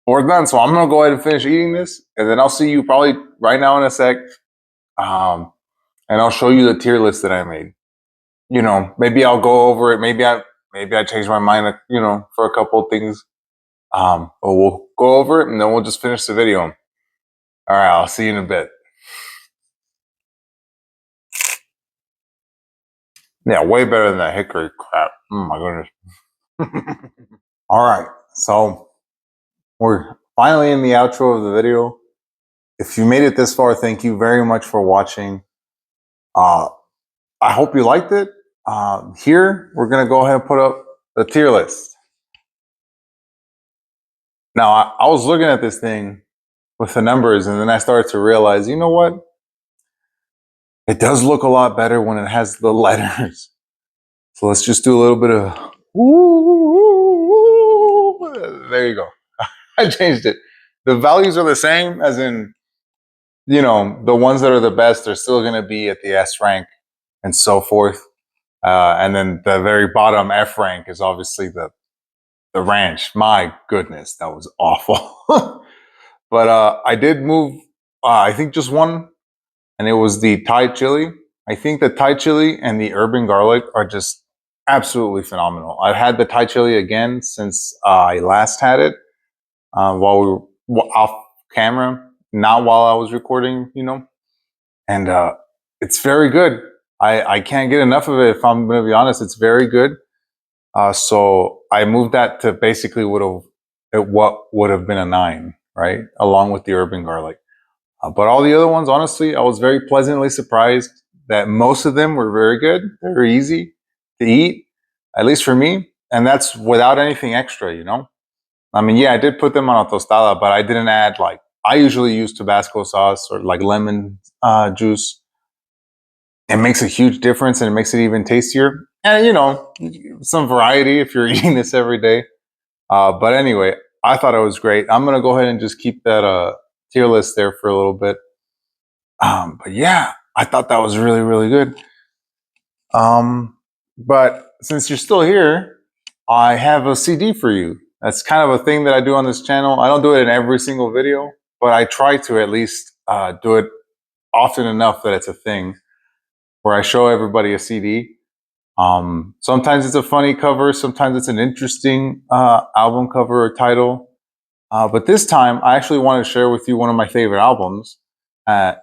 We're done. So I'm gonna go ahead and finish eating this, and then I'll see you probably right now in a sec. And I'll show you the tier list that I made. You know, maybe I'll go over it. Maybe I changed my mind, you know, for a couple of things. But we'll go over it and then we'll just finish the video. All right, I'll see you in a bit. Yeah, way better than that hickory crap. Oh my goodness. All right, so we're finally in the outro of the video. If you made it this far, thank you very much for watching. I hope you liked it. Here, we're gonna go ahead and put up the tier list. Now, I was looking at this thing with the numbers, and then I started to realize, you know what? It does look a lot better when it has the letters. So let's just do a little bit of, there you go. I changed it. The values are the same, as in, you know, the ones that are the best are still going to be at the S rank and so forth. And then the very bottom F rank is obviously the ranch. My goodness, that was awful. But I did move, I think just one, and it was the Thai chili. I think the Thai chili and the urban garlic are just absolutely phenomenal. I've had the Thai chili again since I last had it, while we were off camera, not while I was recording, you know. And it's very good. I can't get enough of it, if I'm going to be honest. It's very good. So I moved that to basically what would have been a 9, right? Along with the urban garlic. But all the other ones, honestly, I was very pleasantly surprised that most of them were very good. They're easy to eat, at least for me. And that's without anything extra, you know? I mean, yeah, I did put them on a tostada, but I didn't add, like, I usually use Tabasco sauce or like lemon juice. It makes a huge difference and it makes it even tastier. And some variety if you're eating this every day. But anyway, I thought it was great. I'm gonna go ahead and just keep that tier list there for a little bit. But yeah, I thought that was really, really good. But since you're still here, I have a CD for you. That's kind of a thing that I do on this channel. I don't do it in every single video, but I try to at least do it often enough that it's a thing where I show everybody a CD. Sometimes it's a funny cover, sometimes it's an interesting album cover or title. But this time, I actually want to share with you one of my favorite albums. Uh,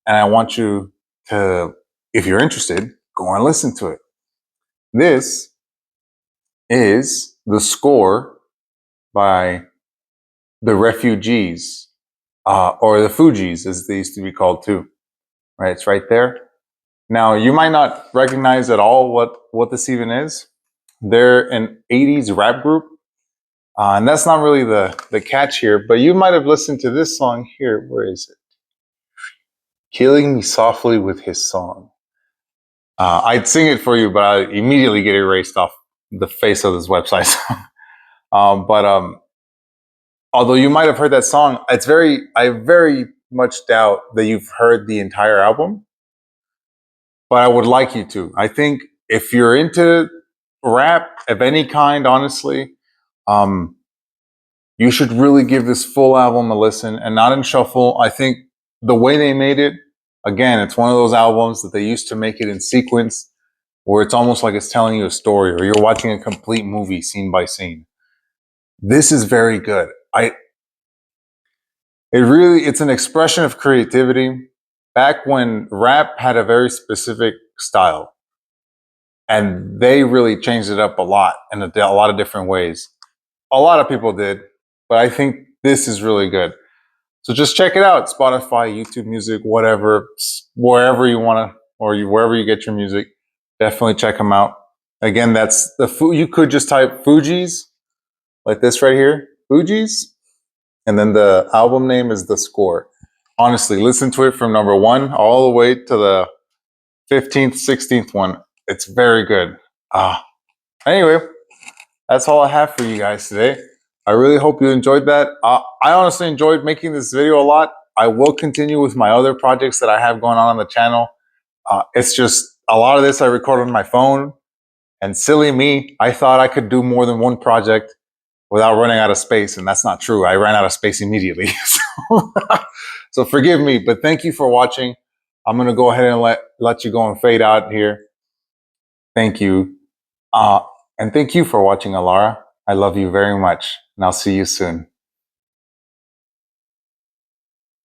and I want you to, if you're interested, go and listen to it. This is the score by the Refugees, or the Fugees, as they used to be called too. Right, it's right there. Now, you might not recognize at all what this even is. They're an 80s rap group. And that's not really the catch here, but you might have listened to this song here. Where is it? Killing Me Softly with His Song. I'd sing it for you, but I immediately get erased off the face of this website. But although you might have heard that song, I very much doubt that you've heard the entire album. But I would like you to. I think if you're into rap of any kind, honestly, you should really give this full album a listen and not in shuffle. I think the way they made it, again, it's one of those albums that they used to make it in sequence where it's almost like it's telling you a story or you're watching a complete movie scene by scene. This is very good. It's an expression of creativity back when rap had a very specific style and they really changed it up a lot in a lot of different ways. A lot of people did, but I think this is really good. So just check it out. Spotify, YouTube Music, whatever, wherever you want to, or wherever you get your music, definitely check them out. Again, that's you could just type Fugees, like this right here, Fugees, and then the album name is The Score. Honestly, listen to it from number 1 all the way to the 15th, 16th one. It's very good. Anyway, that's all I have for you guys today. I really hope you enjoyed that. I honestly enjoyed making this video a lot. I will continue with my other projects that I have going on the channel. It's just a lot of this I record on my phone. And silly me, I thought I could do more than one project without running out of space. And that's not true. I ran out of space immediately. So forgive me, but thank you for watching. I'm going to go ahead and let you go and fade out here. Thank you. And thank you for watching, Alara. I love you very much, and I'll see you soon.